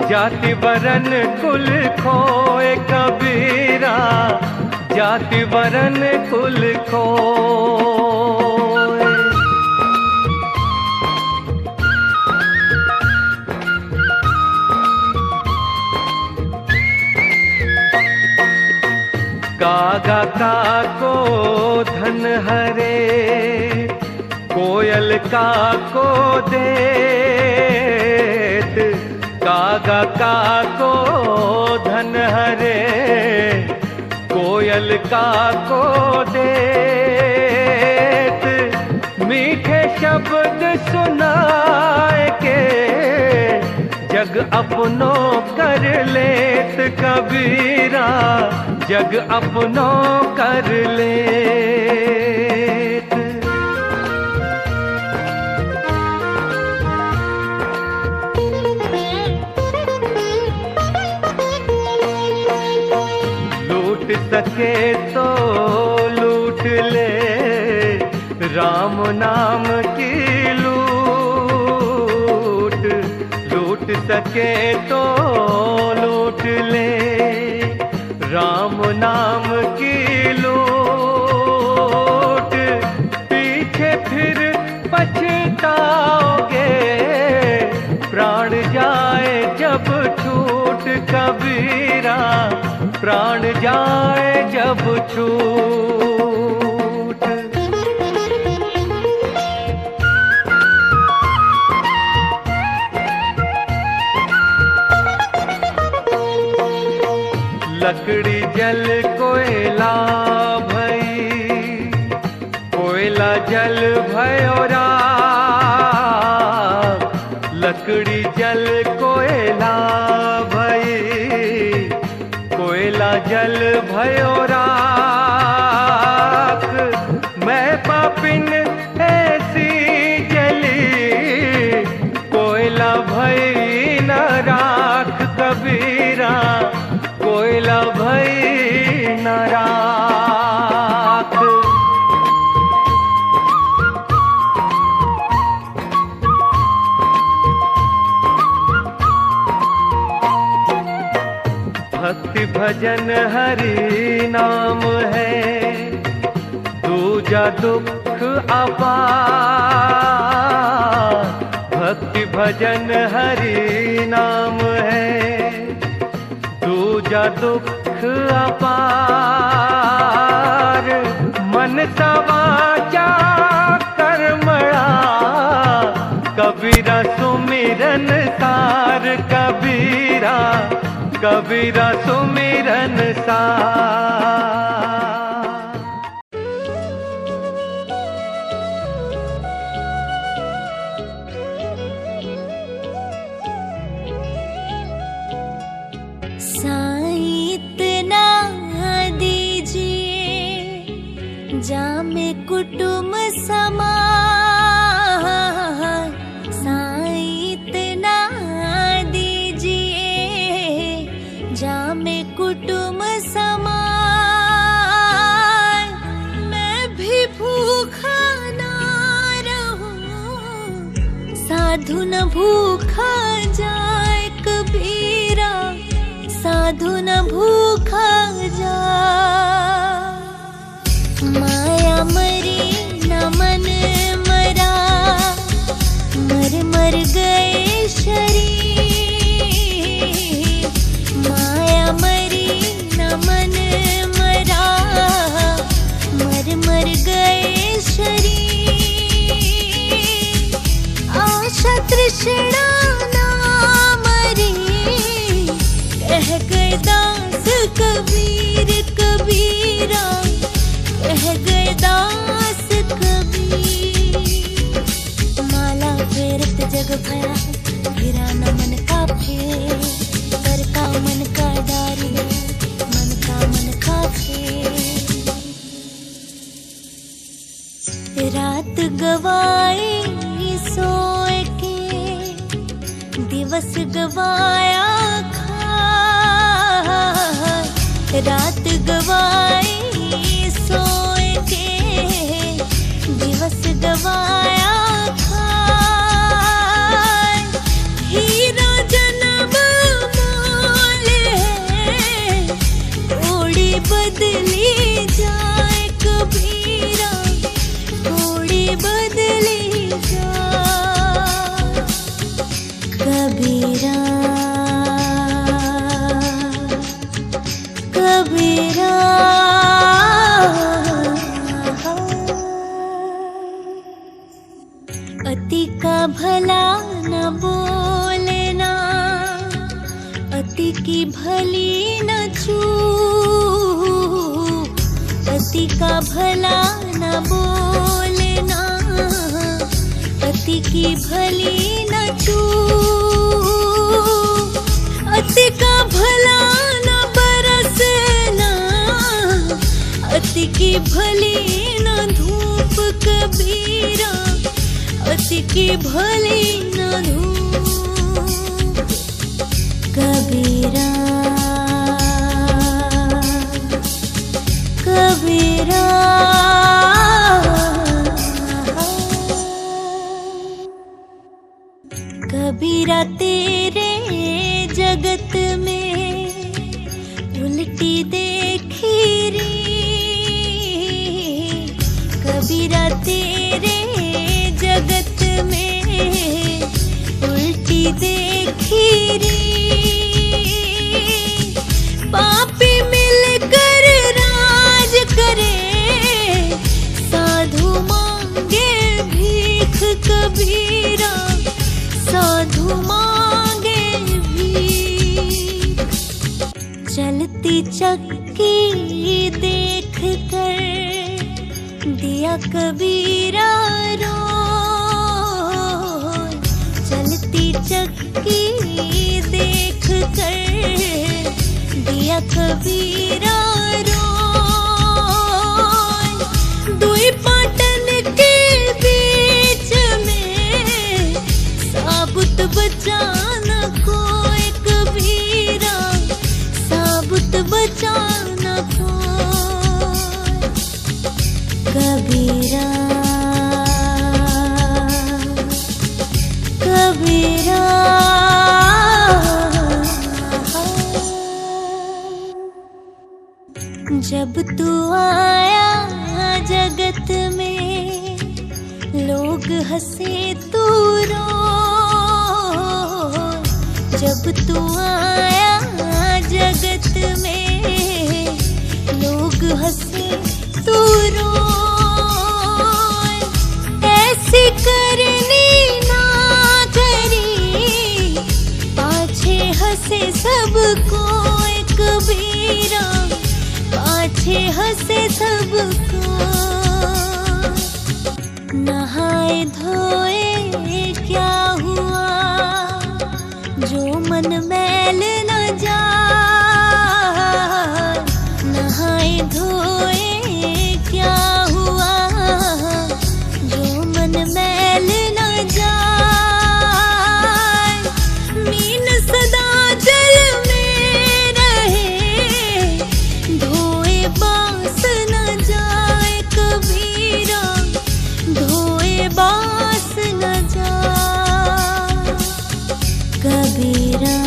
जाति वरन कुल खोए कबीरा, जाति वरन कुल खोए। कागा का को धन हरे, कोयल का को देत। कागा का को धन हरे, कोयल का को देत। मीठे शब्द सुनाए के, जग अपनो कर लेत कबीरा, जग अपनो कर लेत। लूट सके तो लूट ले, राम नाम की लूट। लूट सके तो लूट ले, राम नाम की लूट, पीछे फिर पछताओगे, प्राण जाए जब छूट कबीरा, प्राण जाए जब छूट। लकड़ी जल कोयला भई, कोयला जल भयो राख, लकड़ी जल कोयला भई, कोयला जल भयो राख, मैं पापिन ऐसी जली, कोयला भई न राख कबीरा, कोयला भई न राख। भक्ति भजन हरि नाम है, दूजा दुख अपार, भक्ति भजन हरि नाम है, दूजा दुख अपार, मन सवाचा कर्मणा, कबीरा सुमिरन सार, कबीरा कबीरा सुमिरन सार। जामे कुटुम समान, साईं इतना दीजिए, जामे कुटुम समान, मैं भी भूखा ना रहूं, साधु न भूखा जाए कबीरा, साधु न भूखा जाए। माया मरी न मन मरा, मर मर गए शरीर, माया मरी न मन मरा, मर मर गए शरीर, आशा तृष्णा ना मरी, कह गए दास कबीर कबीरा, कह गए दास कबीर। माला फेरत जग भरा, फिरा न मन का फेर, कर का मन का डारी, मन का फेर। रात गवाई सोए के, दिवस गवाया खाए, रात गवाई सोए के, दिवस गवाया खाए, हीरा जन्म मोल है, थोड़ी बदली जाए कबीरा, थोड़ी बदली जाए कबीरा, कबीरा। अति का भला न बोलना, अति की भली न चूक, अति का भला न बोलना, अति की भली न चूक, अति का भला न बरसना, अति की भली न धूप कबीरा, अति की भली न धूप कबीरा, कबीरा। कबीरा जगत में उल्टी देखी री कबीरा तेरे जगत में उल्टी देखी री पापी मिलकर राज करे साधु मांगे भीख कबीरा साधु मांगे भीख चलती चक्की देख कर दिया कबीरा रोए चलती चक्की देख कर दिया कबीरा रोए दुई पाटन के बीच में साबुत बचाना कोई कबीरा साबुत बचाना कोई कबीरा कबीरा जब तू आया जगत में लोग हंसे तू रोए जब तू आया जगत में लोग हंसे तू रोए ऐसी करनी ना करी पाछे हंसे सबको कबीरा पाछे हंसे सबको नहाए धोए क्या हुआ जो मन मैल न जाए नहाए धोए क्या हुआ जो मन मैल न जाए मीन सदा जल में रहे धोए बास न जाए कबीरा धोए बास न जाए कबीरा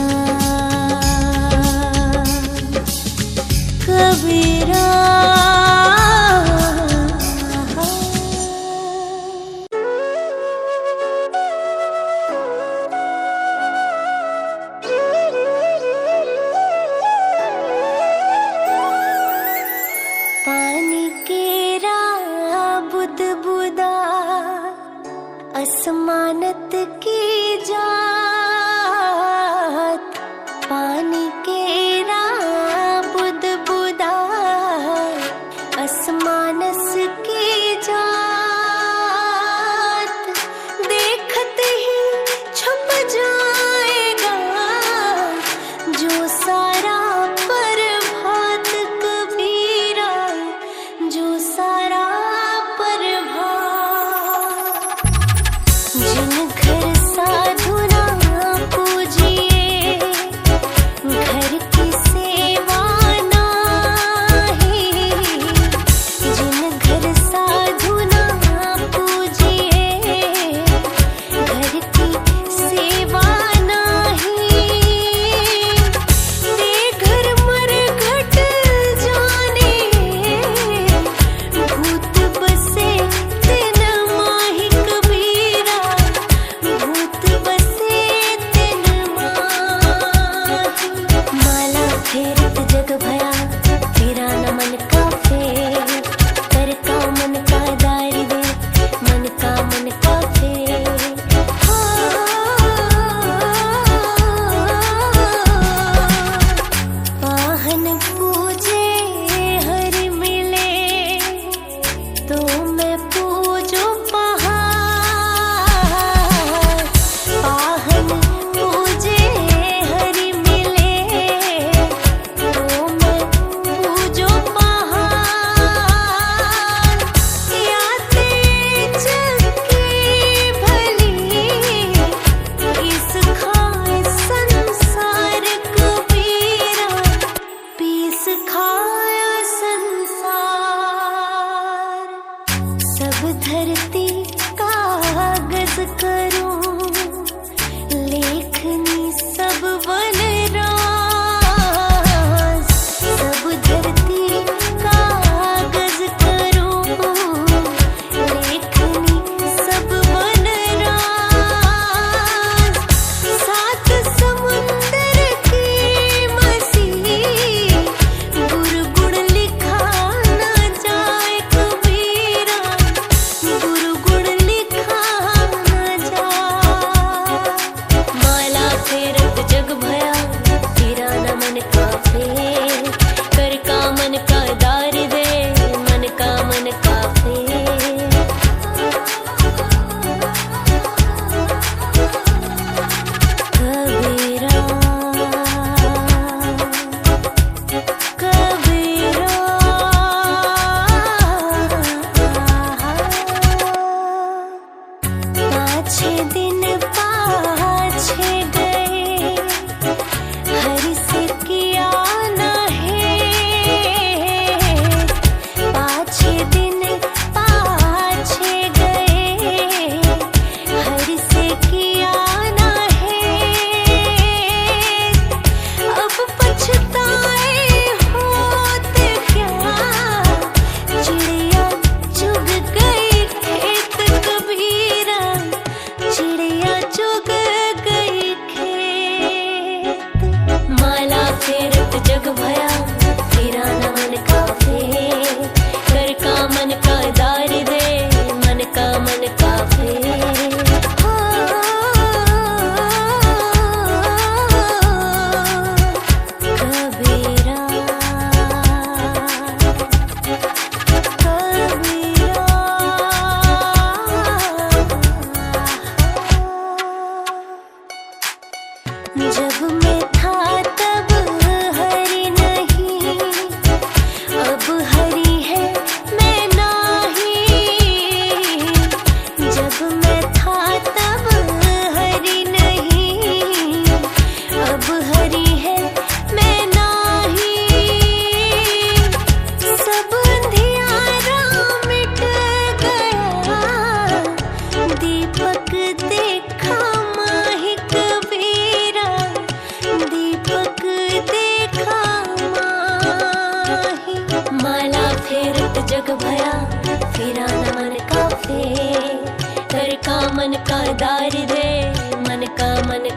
कबीरा पानी केरा बुद बुदा असमानत की जात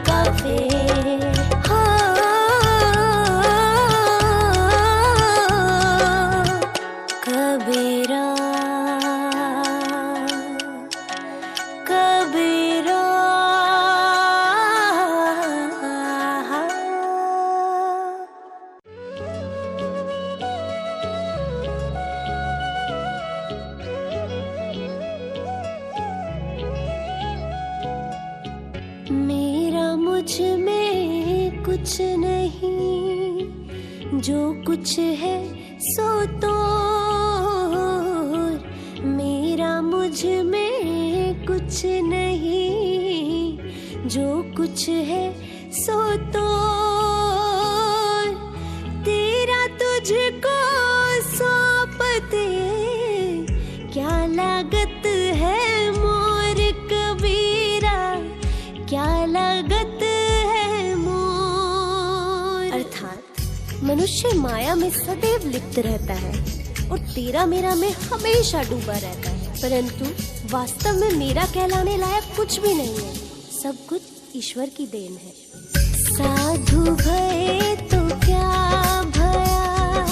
काफे। हो कबीरा कबीरा। मेरा मुझ में कुछ नहीं, जो कुछ है सो तो। मेरा मुझ में कुछ नहीं, जो कुछ है सो तो। तेरा तुझको सौंपते क्या लागत है मोर कबीरा, क्या लागत है मोर। अर्थात मनुष्य माया में सदैव लिप्त रहता है और तेरा मेरा में हमेशा डूबा रहता है, परंतु वास्तव में मेरा कहलाने लायक कुछ भी नहीं है। सब कुछ ईश्वर की देन है। साधु भये तो क्या भया,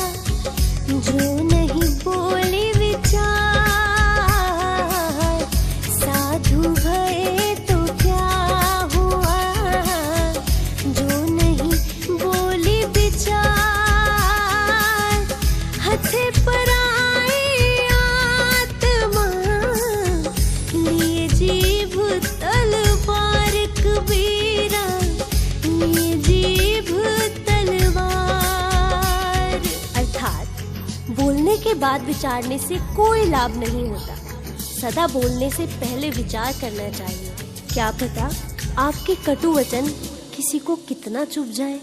जो नहीं बोले विचार। साधु भये तो क्या हुआ, जो नहीं बोले विचार। हथे पर आई आत्मा, लिए जीभ तलवार कबीरा, लिए जीभ तलवार। अर्थात बोलने के बाद विचारने से कोई लाभ नहीं होता। सदा बोलने से पहले विचार करना चाहिए। क्या पता आपके कटु वचन किसी को कितना चुभ जाए।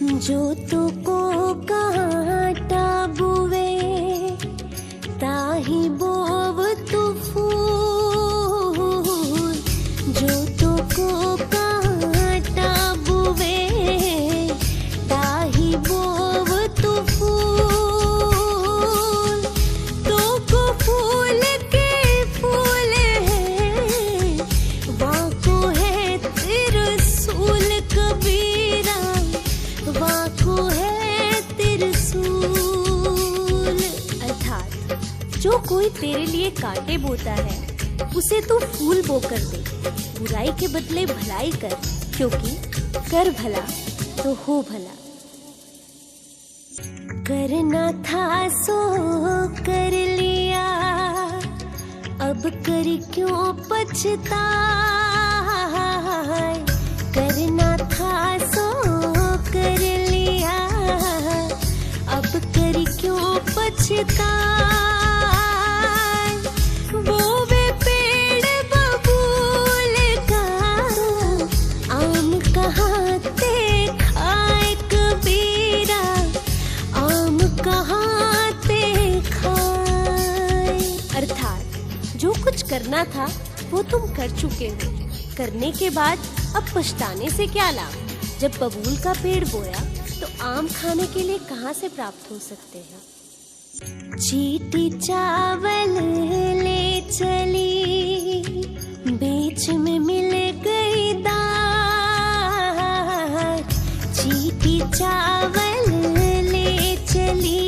जो तो को कांटा बुवे, ताही बोव तू फूल। जो तो को कांटा बुवे, ताही बोव तू फूल। तो को फूल के फूल है, वाको है त्रिशूल कबीरा, वाको है त्रिशूल। अर्थात जो कोई तेरे लिए कांटे बोता है, उसे तू फूल बोकर दे। बुराई के बदले भलाई कर, क्योंकि कर भला तो हो भला। करना था सो कर लिया, अब करी क्यों पछताए। करना था सो कर लिया, अब करी क्यों पछताए। वो वे पेड़ बबूल का, आम कहाँ ते खाए कबीरा, आम कहाँ ते खाए। अर्थात जो कुछ करना था वो तुम कर चुके हो। करने के बाद अब पछताने से क्या लाभ। जब बबूल का पेड़ बोया तो आम खाने के लिए कहाँ से प्राप्त हो सकते हैं। चीटी चावल ले चली, बीच में मिल गई दाल। चीटी चावल ले चली,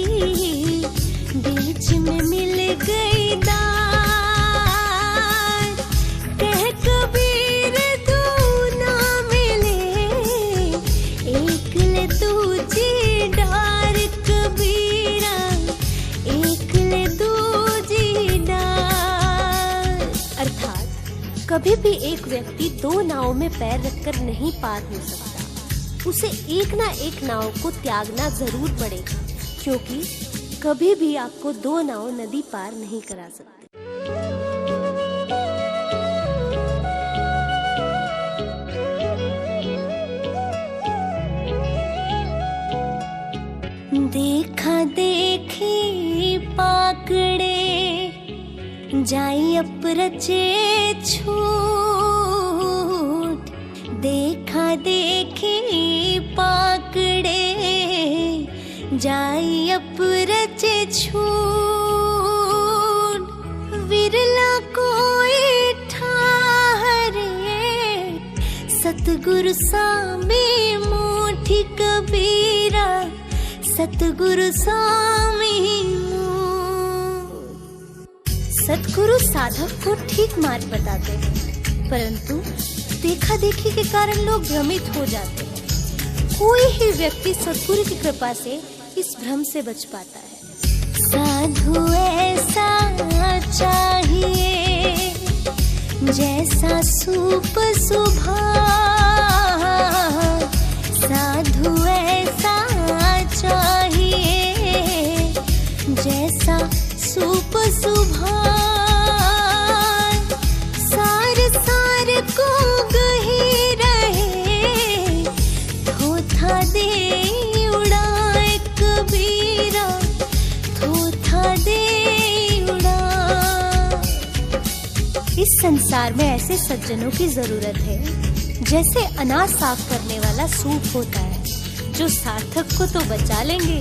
बीच में मिल गई दाल। कह कबीर तू ना मिले, एक ले दूजी डार कबीरा, एक ले दूजी डार। अर्थात कभी भी एक व्यक्ति दो नावों में पैर रखकर नहीं पार हो सकता। उसे एक ना एक नाव को त्यागना जरूर पड़ेगा, क्योंकि कभी भी आपको दो नाव नदी पार नहीं करा सकते। देखा देखी पाकड़े, जाई अपरचे छूट। देखा देखी पाकड़े, जाई अपरचे छूट। विरला कोई ठहरे, सतगुरु सामे मोठी कबीरा, सतगुरु सामे सतगुरु साधक को ठीक मार्ग बताते हैं, परंतु देखा देखी के कारण लोग भ्रमित हो जाते हैं। कोई ही व्यक्ति सतगुरु की कृपा से इस भ्रम से बच पाता है। साधु ऐसा चाहिए जैसा सूप सुबह, साधु ऐसा चाहिए जैसा सूप सुबह, सार सार को गही रहे, थोथा दे उड़ाए कबीरा, थोथा दे उड़ा। इस संसार में ऐसे सज्जनों की जरूरत है जैसे अनाज साफ करने वाला सूप होता है, जो सार्थक को तो बचा लेंगे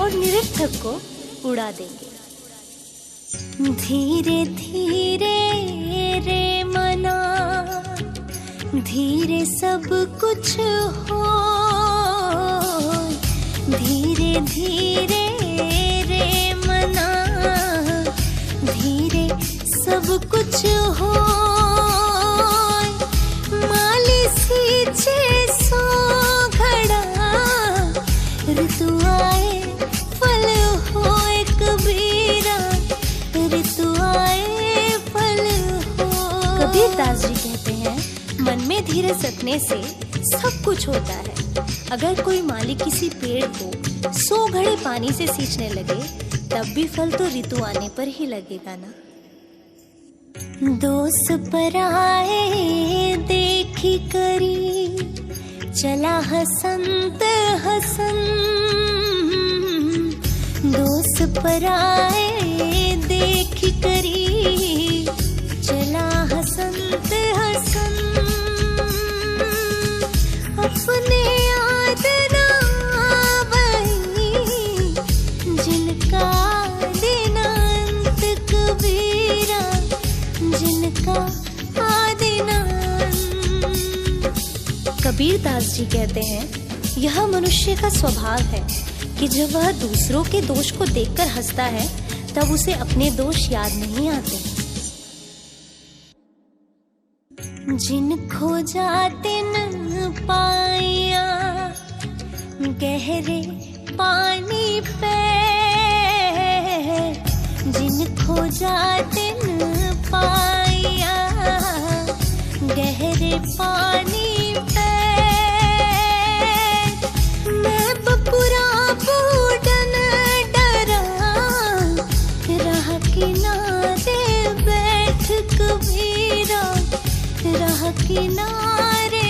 और निरर्थक को उड़ा देंगे। धीरे धीरे रे मना, धीरे सब कुछ हो, धीरे धीरे रे मना, धीरे सब कुछ हो। माली सींचे सो घड़ा, ऋतु आए फल होए कबीरा, ऋतु आए फल हो। कबीर दास जी कहते हैं, मन में धीरज रखने से सब कुछ होता है। अगर कोई माली किसी पेड़ को 100 घड़े पानी से सींचने लगे, तब भी फल तो ऋतु आने पर ही लगेगा ना। दोस पर आए देखी करी, चला हसंत हसन, दोस पर आए देखी करी, चला हसंत हसन, अपने याद ना वही जिनका दिनांत कबीरा, जिनका आदिनांत। कबीर दास जी कहते हैं, यह मनुष्य का स्वभाव है कि जब वह दूसरों के दोष को देखकर हंसता है, तब उसे अपने दोष याद नहीं आते। जिन खोजा तिन पाया गहरे पानी पे, जिन खोजा तिन पाया गहरे पानी पे, मैं बपुरा बूढ़न डरा, राह किनारे बैठ कबीरा, राह किनारे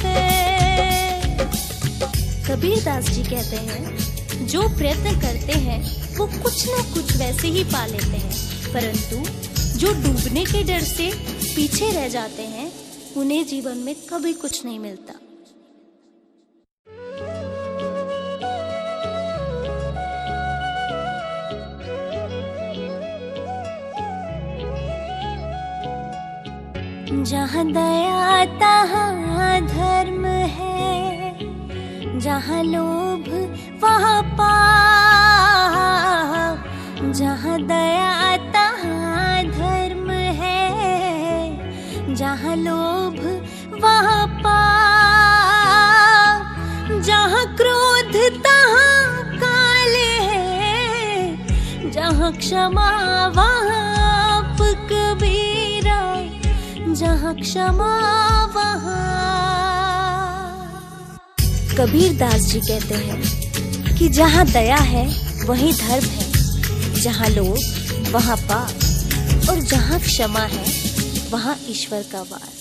बैठ। कबीर दास जी कहते हैं, जो प्रयत्न करते हैं वो कुछ न कुछ वैसे ही पा लेते हैं, परंतु जो डूबने के डर से पीछे रह जाते हैं, उन्हें जीवन में कभी कुछ नहीं मिलता। जहाँ दया तहाँ धर्म है, जहाँ लोभ वहाँ पाप, जहाँ दया तहाँ धर्म है, जहाँ लोभ वहाँ पाप, जहाँ क्रोध तहाँ काल है, जहाँ क्षमा वहाँ आप कबीरा, जहाँ क्षमा वहाँ। कबीर दास जी कहते हैं कि जहाँ दया है वहीं धर्म है, जहाँ लोभ वहाँ पाप, और जहाँ क्षमा है वहाँ ईश्वर का वास।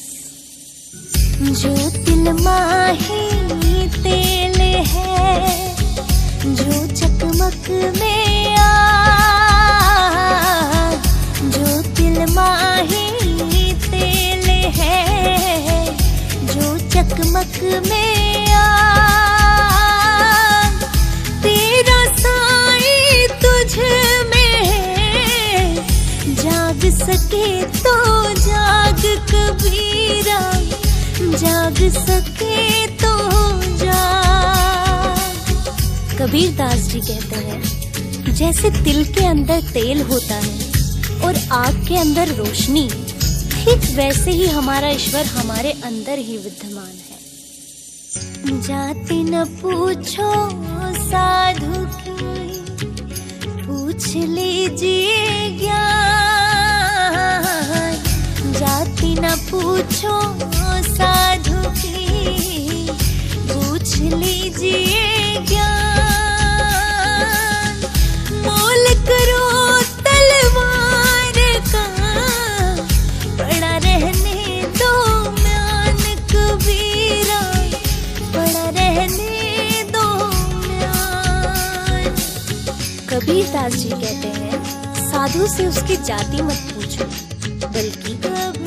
जो तिल माही तेल है, जो चकमक में आग, जो तिल माही तेल है, जो चकमक में आग, तेरा साई तुझ में है, जाग सके तो जाग कबीरा, जाग सके कबीर दास जी कहते हैं, जैसे तिल के अंदर तेल होता है और आग के अंदर रोशनी, ठीक वैसे ही हमारा ईश्वर हमारे अंदर ही विद्यमान है। जाति न पूछो साधु की, पूछ लीजिए ज्ञान। जाति न पूछो साधु की, पूछ लीजिए ज्ञान। मोल करो तलवार का, पड़ा रहने दो म्यान कबीरा, पड़ा रहने दो म्यान। कबीर दास जी कहते हैं, साधु से उसकी जाति मत पूछो, बल्कि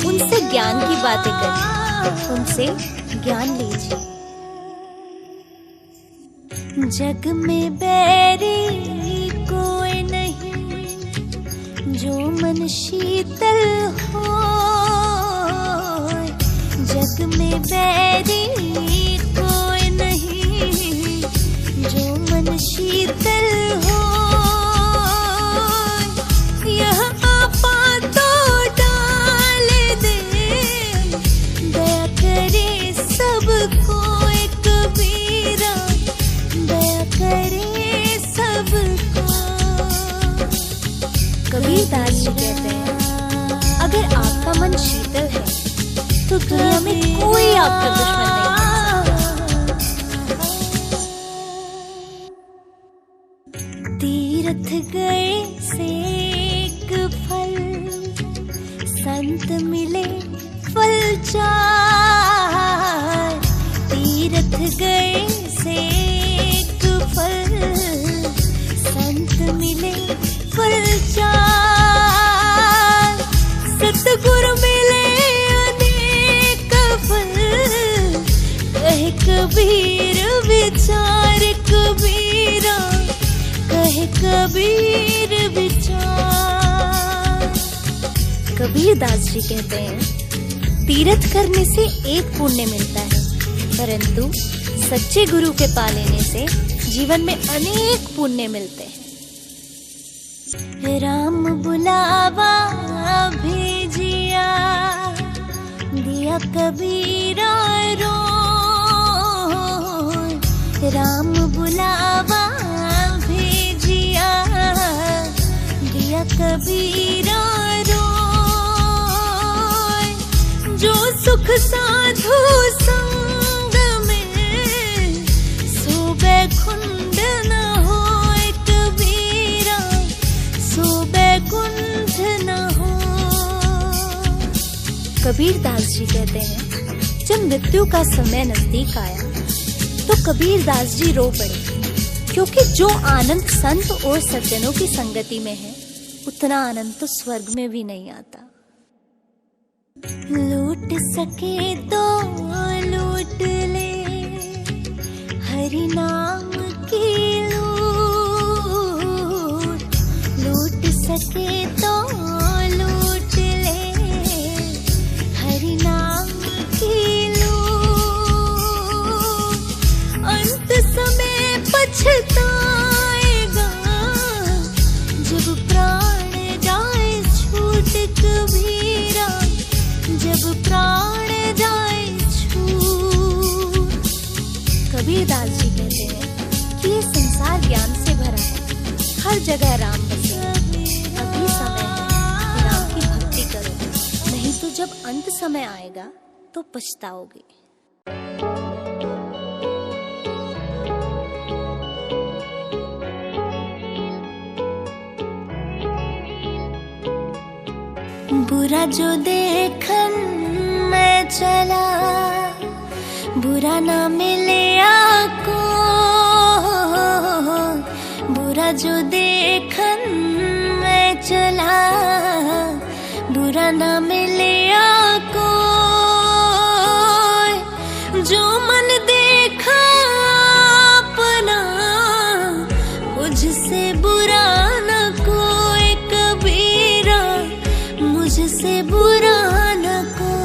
उनसे ज्ञान की बातें करें, उनसे ज्ञान लीजिए। जग में बैरी कोई नहीं, जो मन शीतल हो। जग में बैरी कोई नहीं, जो मन शीतल हो। यह आपा तो डाल दे, दया करे सबको कबीरा, दया करे सबको। कबीर दास जी कहते हैं, अगर आपका मन शीतल है तो दुनिया में कोई आपका दुश्मन नहीं है। तीर्थ गए सेक फल, संत मिले फल चार। तीर्थ गए सेक फल, संत मिले फल चार। सतगुरु मिले अनेक फल, कहे कबीर विचार कबीरा, कहे कबीर विचार। कबीर दास जी कहते हैं, तीर्थ करने से एक पुण्य मिलता है, परंतु सच्चे गुरु के पा लेने से जीवन में अनेक पुण्य मिलते हैं। राम बुलावा भेजिया, दिया कबीरा रो। राम बुलावा भेजिया, दिया कबीरा रो। जो सुख साधु संग में, सो बैकुंठ न होए कबीरा, सो बैकुंठ न हो। कबीर दास जी कहते हैं, जब मृत्यु का समय नजदीक आया तो कबीर दास जी रो पड़े, क्योंकि जो आनंद संत और सज्जनों की संगति में है, उतना आनंद तो स्वर्ग में भी नहीं आता। लूट सके तो लूट ले, हरि नाम की लूट। लूट सके तो लूट ले, हरि नाम की लूट। अंत समय पछताएगा, जब प्राण जाए छूट कबीरा, जब प्राण जाए छूट। कबीर दास जी कहते हैं कि ये संसार ज्ञान से भरा है, हर जगह राम बसे। अभी समय है, राम की भक्ति करो, नहीं तो जब अंत समय आएगा तो पछताओगे। बुरा जो देखन मैं चला, बुरा ना मिले आको। बुरा जो देखन मैं चला, बुरा ना मिले आको। जो मन देखा अपना, मुझसे बुरा न कोई कबीरा, मुझसे बुरा न कोई।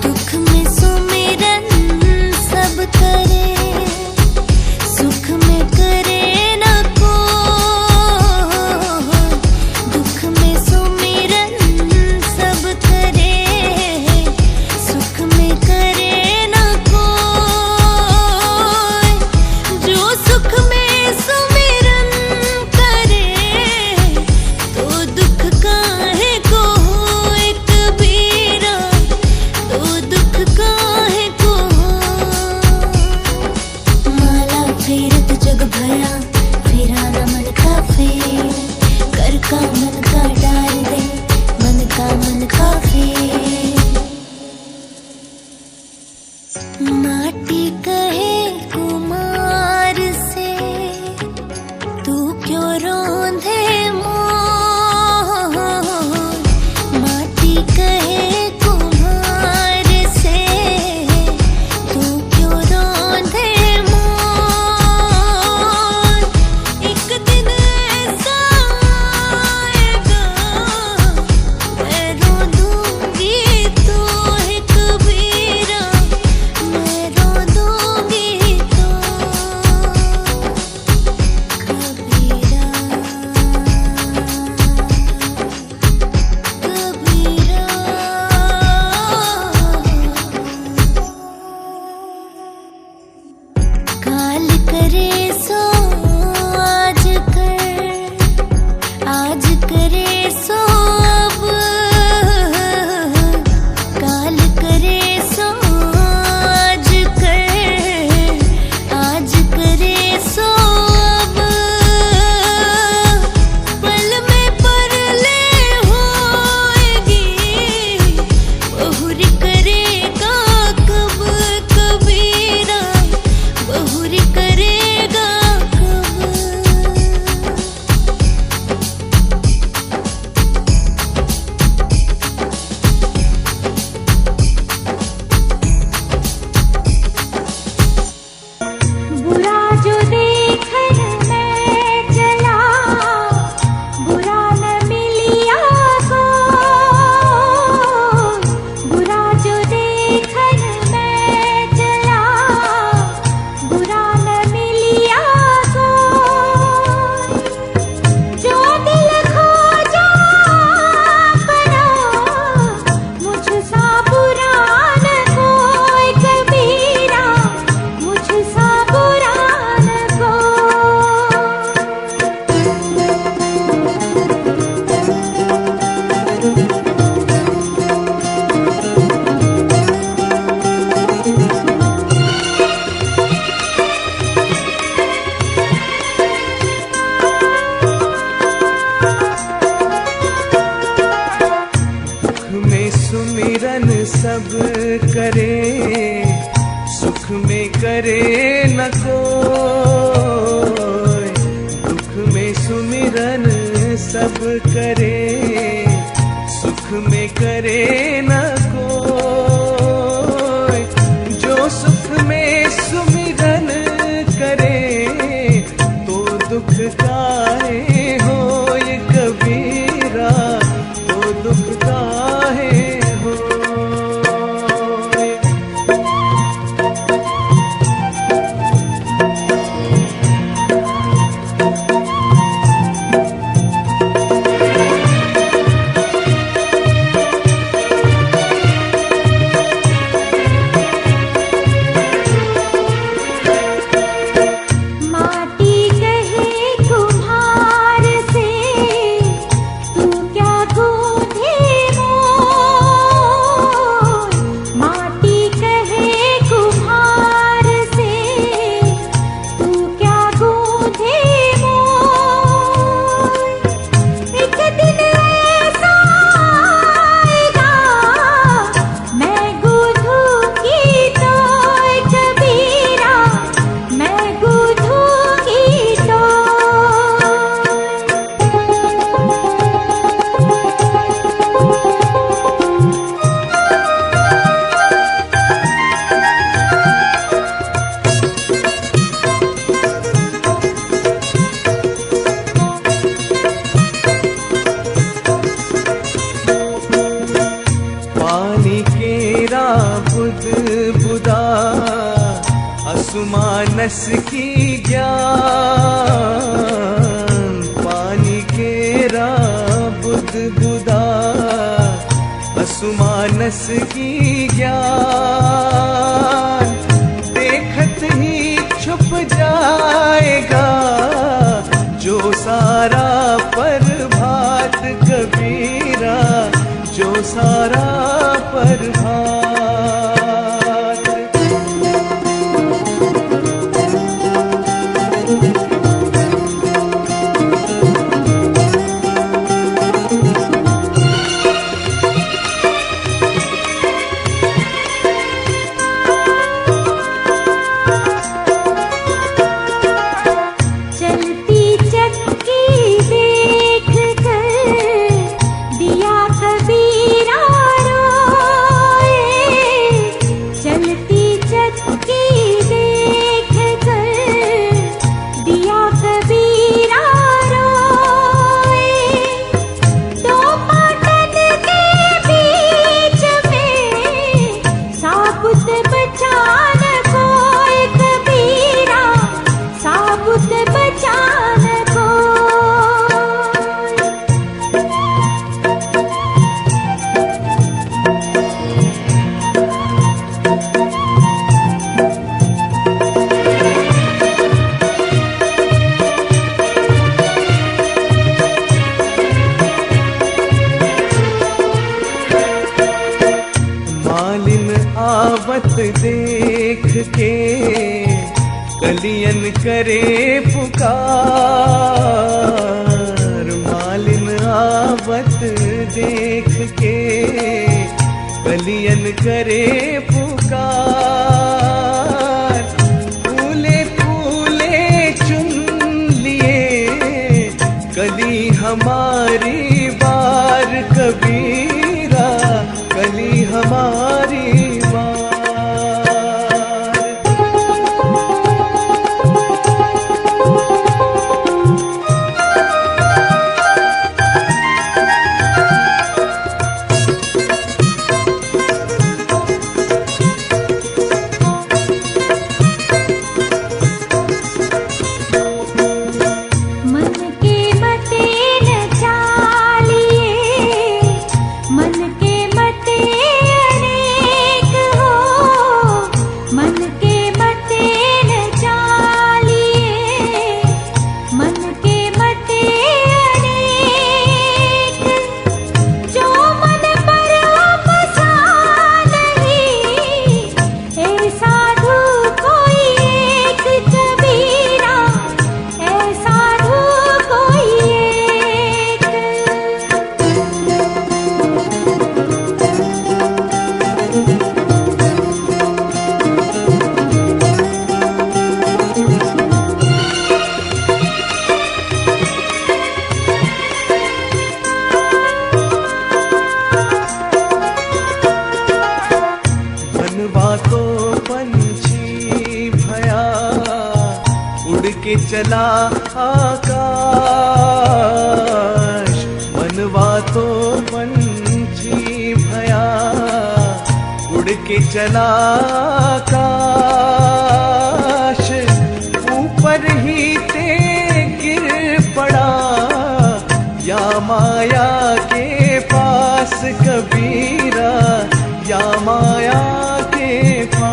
दुख में सुमिरन सब करे, माटी कहे कुमार से तू क्यों रोंधे मोर। माटी कहे कुम्हार से तू क्यों रोंधे मोर। एक दिन ऐसा आएगा मैं रो दूंगी तो है कबीरा, मैं रो दूंगी तो कबीरा, कबीरा। काल करे सो आज कर, आज करे सो अब। काल करे सो आज कर, आज करे सो अब। पल में परले होएगी बहुरी करेगा कब कबीरा, बहुरी करेगा कब। बुरा जो देखन मैं चला, बुरा न मिलिया को। बुरा जो देखन मैं चला, बुरा न मिलिया को। जो दिल खोजा अपना, मुझसा बुरा न कोई कबीरा, मुझसा बुरा न कोई। दुख में सुमिरन सब करे, सुख में करे न कोई। दुख में सुमिरन सब करे, सुख में करे न कोई। जो सुख में सुमिरन करे तो दुख काहे होय कबीरा, तो दुख काहे होय। माटी कहे कुम्हार से तू क्या गूंथे मोर। माटी कहे कुम्हार से तू क्या गूंथे मोर। एक दिन ऐसा आएगा मैं गूंथूंगी तो कबीरा, मैं गूंथूंगी तो। पानी केरा बुद बुदा असुमानस की ज्ञान। पानी केरा बुद बुदा असुमानस की ज्ञान। देखत ही छुप जाएगा जो सारा प्रभात कबीरा, जो सारा प्रभात। देख के कलियन करे पुकार, मालिन आवत देख के कलियन करे पुकार। फूले फूले चुन लिए कली हमारी बार कबीरा, कली हमारी बार। चला आकाश, मनवा तो पंछी भया उड़ के चला आकाश। ऊपर ही ते गिर पड़ा या माया के पास कबीरा, या माया के पास।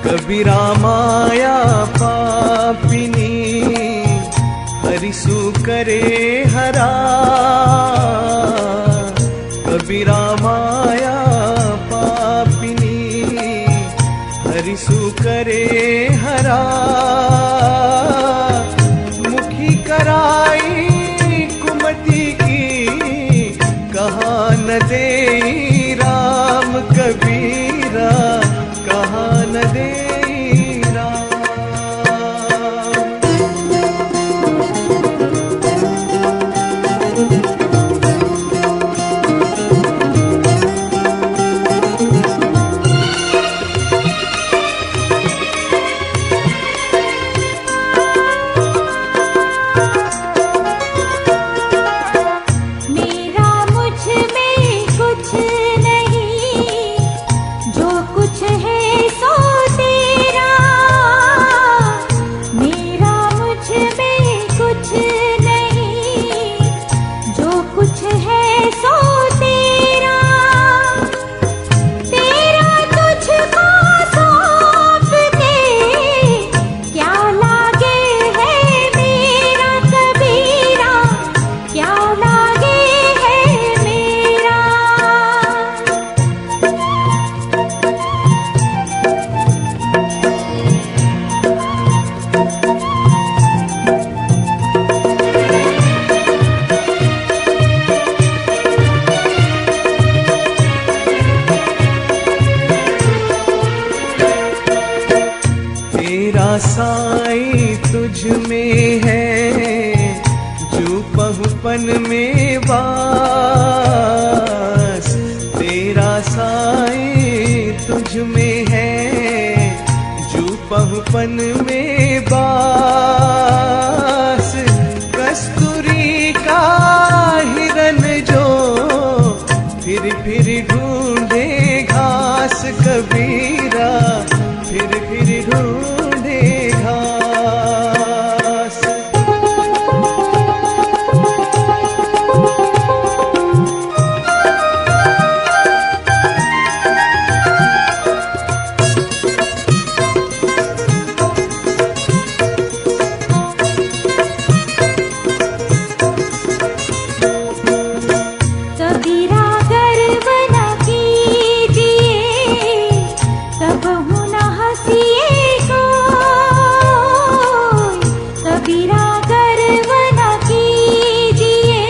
कबीरा माया पापिनी हरिसु करे हरा। कबीरा माया पापिनी हरिसु करे हरा। मुखी कराई कुमति की कहाँ न दे राम कबीरा, कहाँ न दे तेरा साईं तुझ में है, जो पहुपन में वास। तेरा साईं तुझ में है, जो पहुपन में वास। कस्तूरी का हिरन जो फिर ढूंढे घास कबीरा, फिर ढूंढे घास। कबीरा गर्व न कीजिए, कबहु न हंसिए कोई। कबीरा गर्व न कीजिए,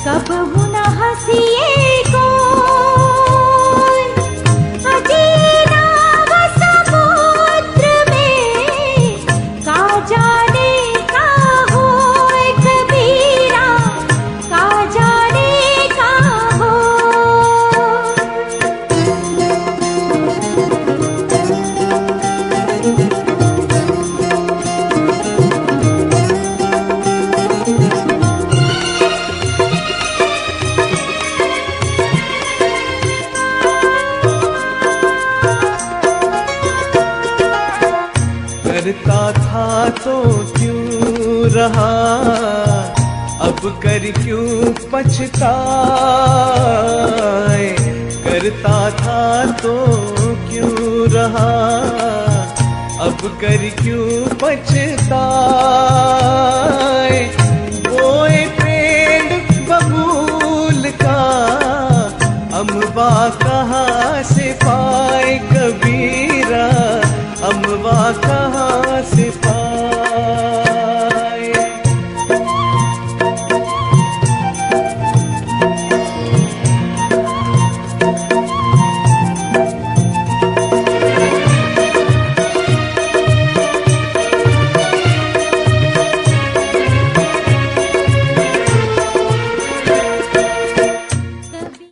कबहु न हंसिए कोई। अजी नाव समुद्र में, का जाने का होए कबीरा, का जाने का हो। करता था तो क्यों रहा, अब कर क्यों पछताए। करता था तो क्यों रहा, अब कर क्यों पछताए।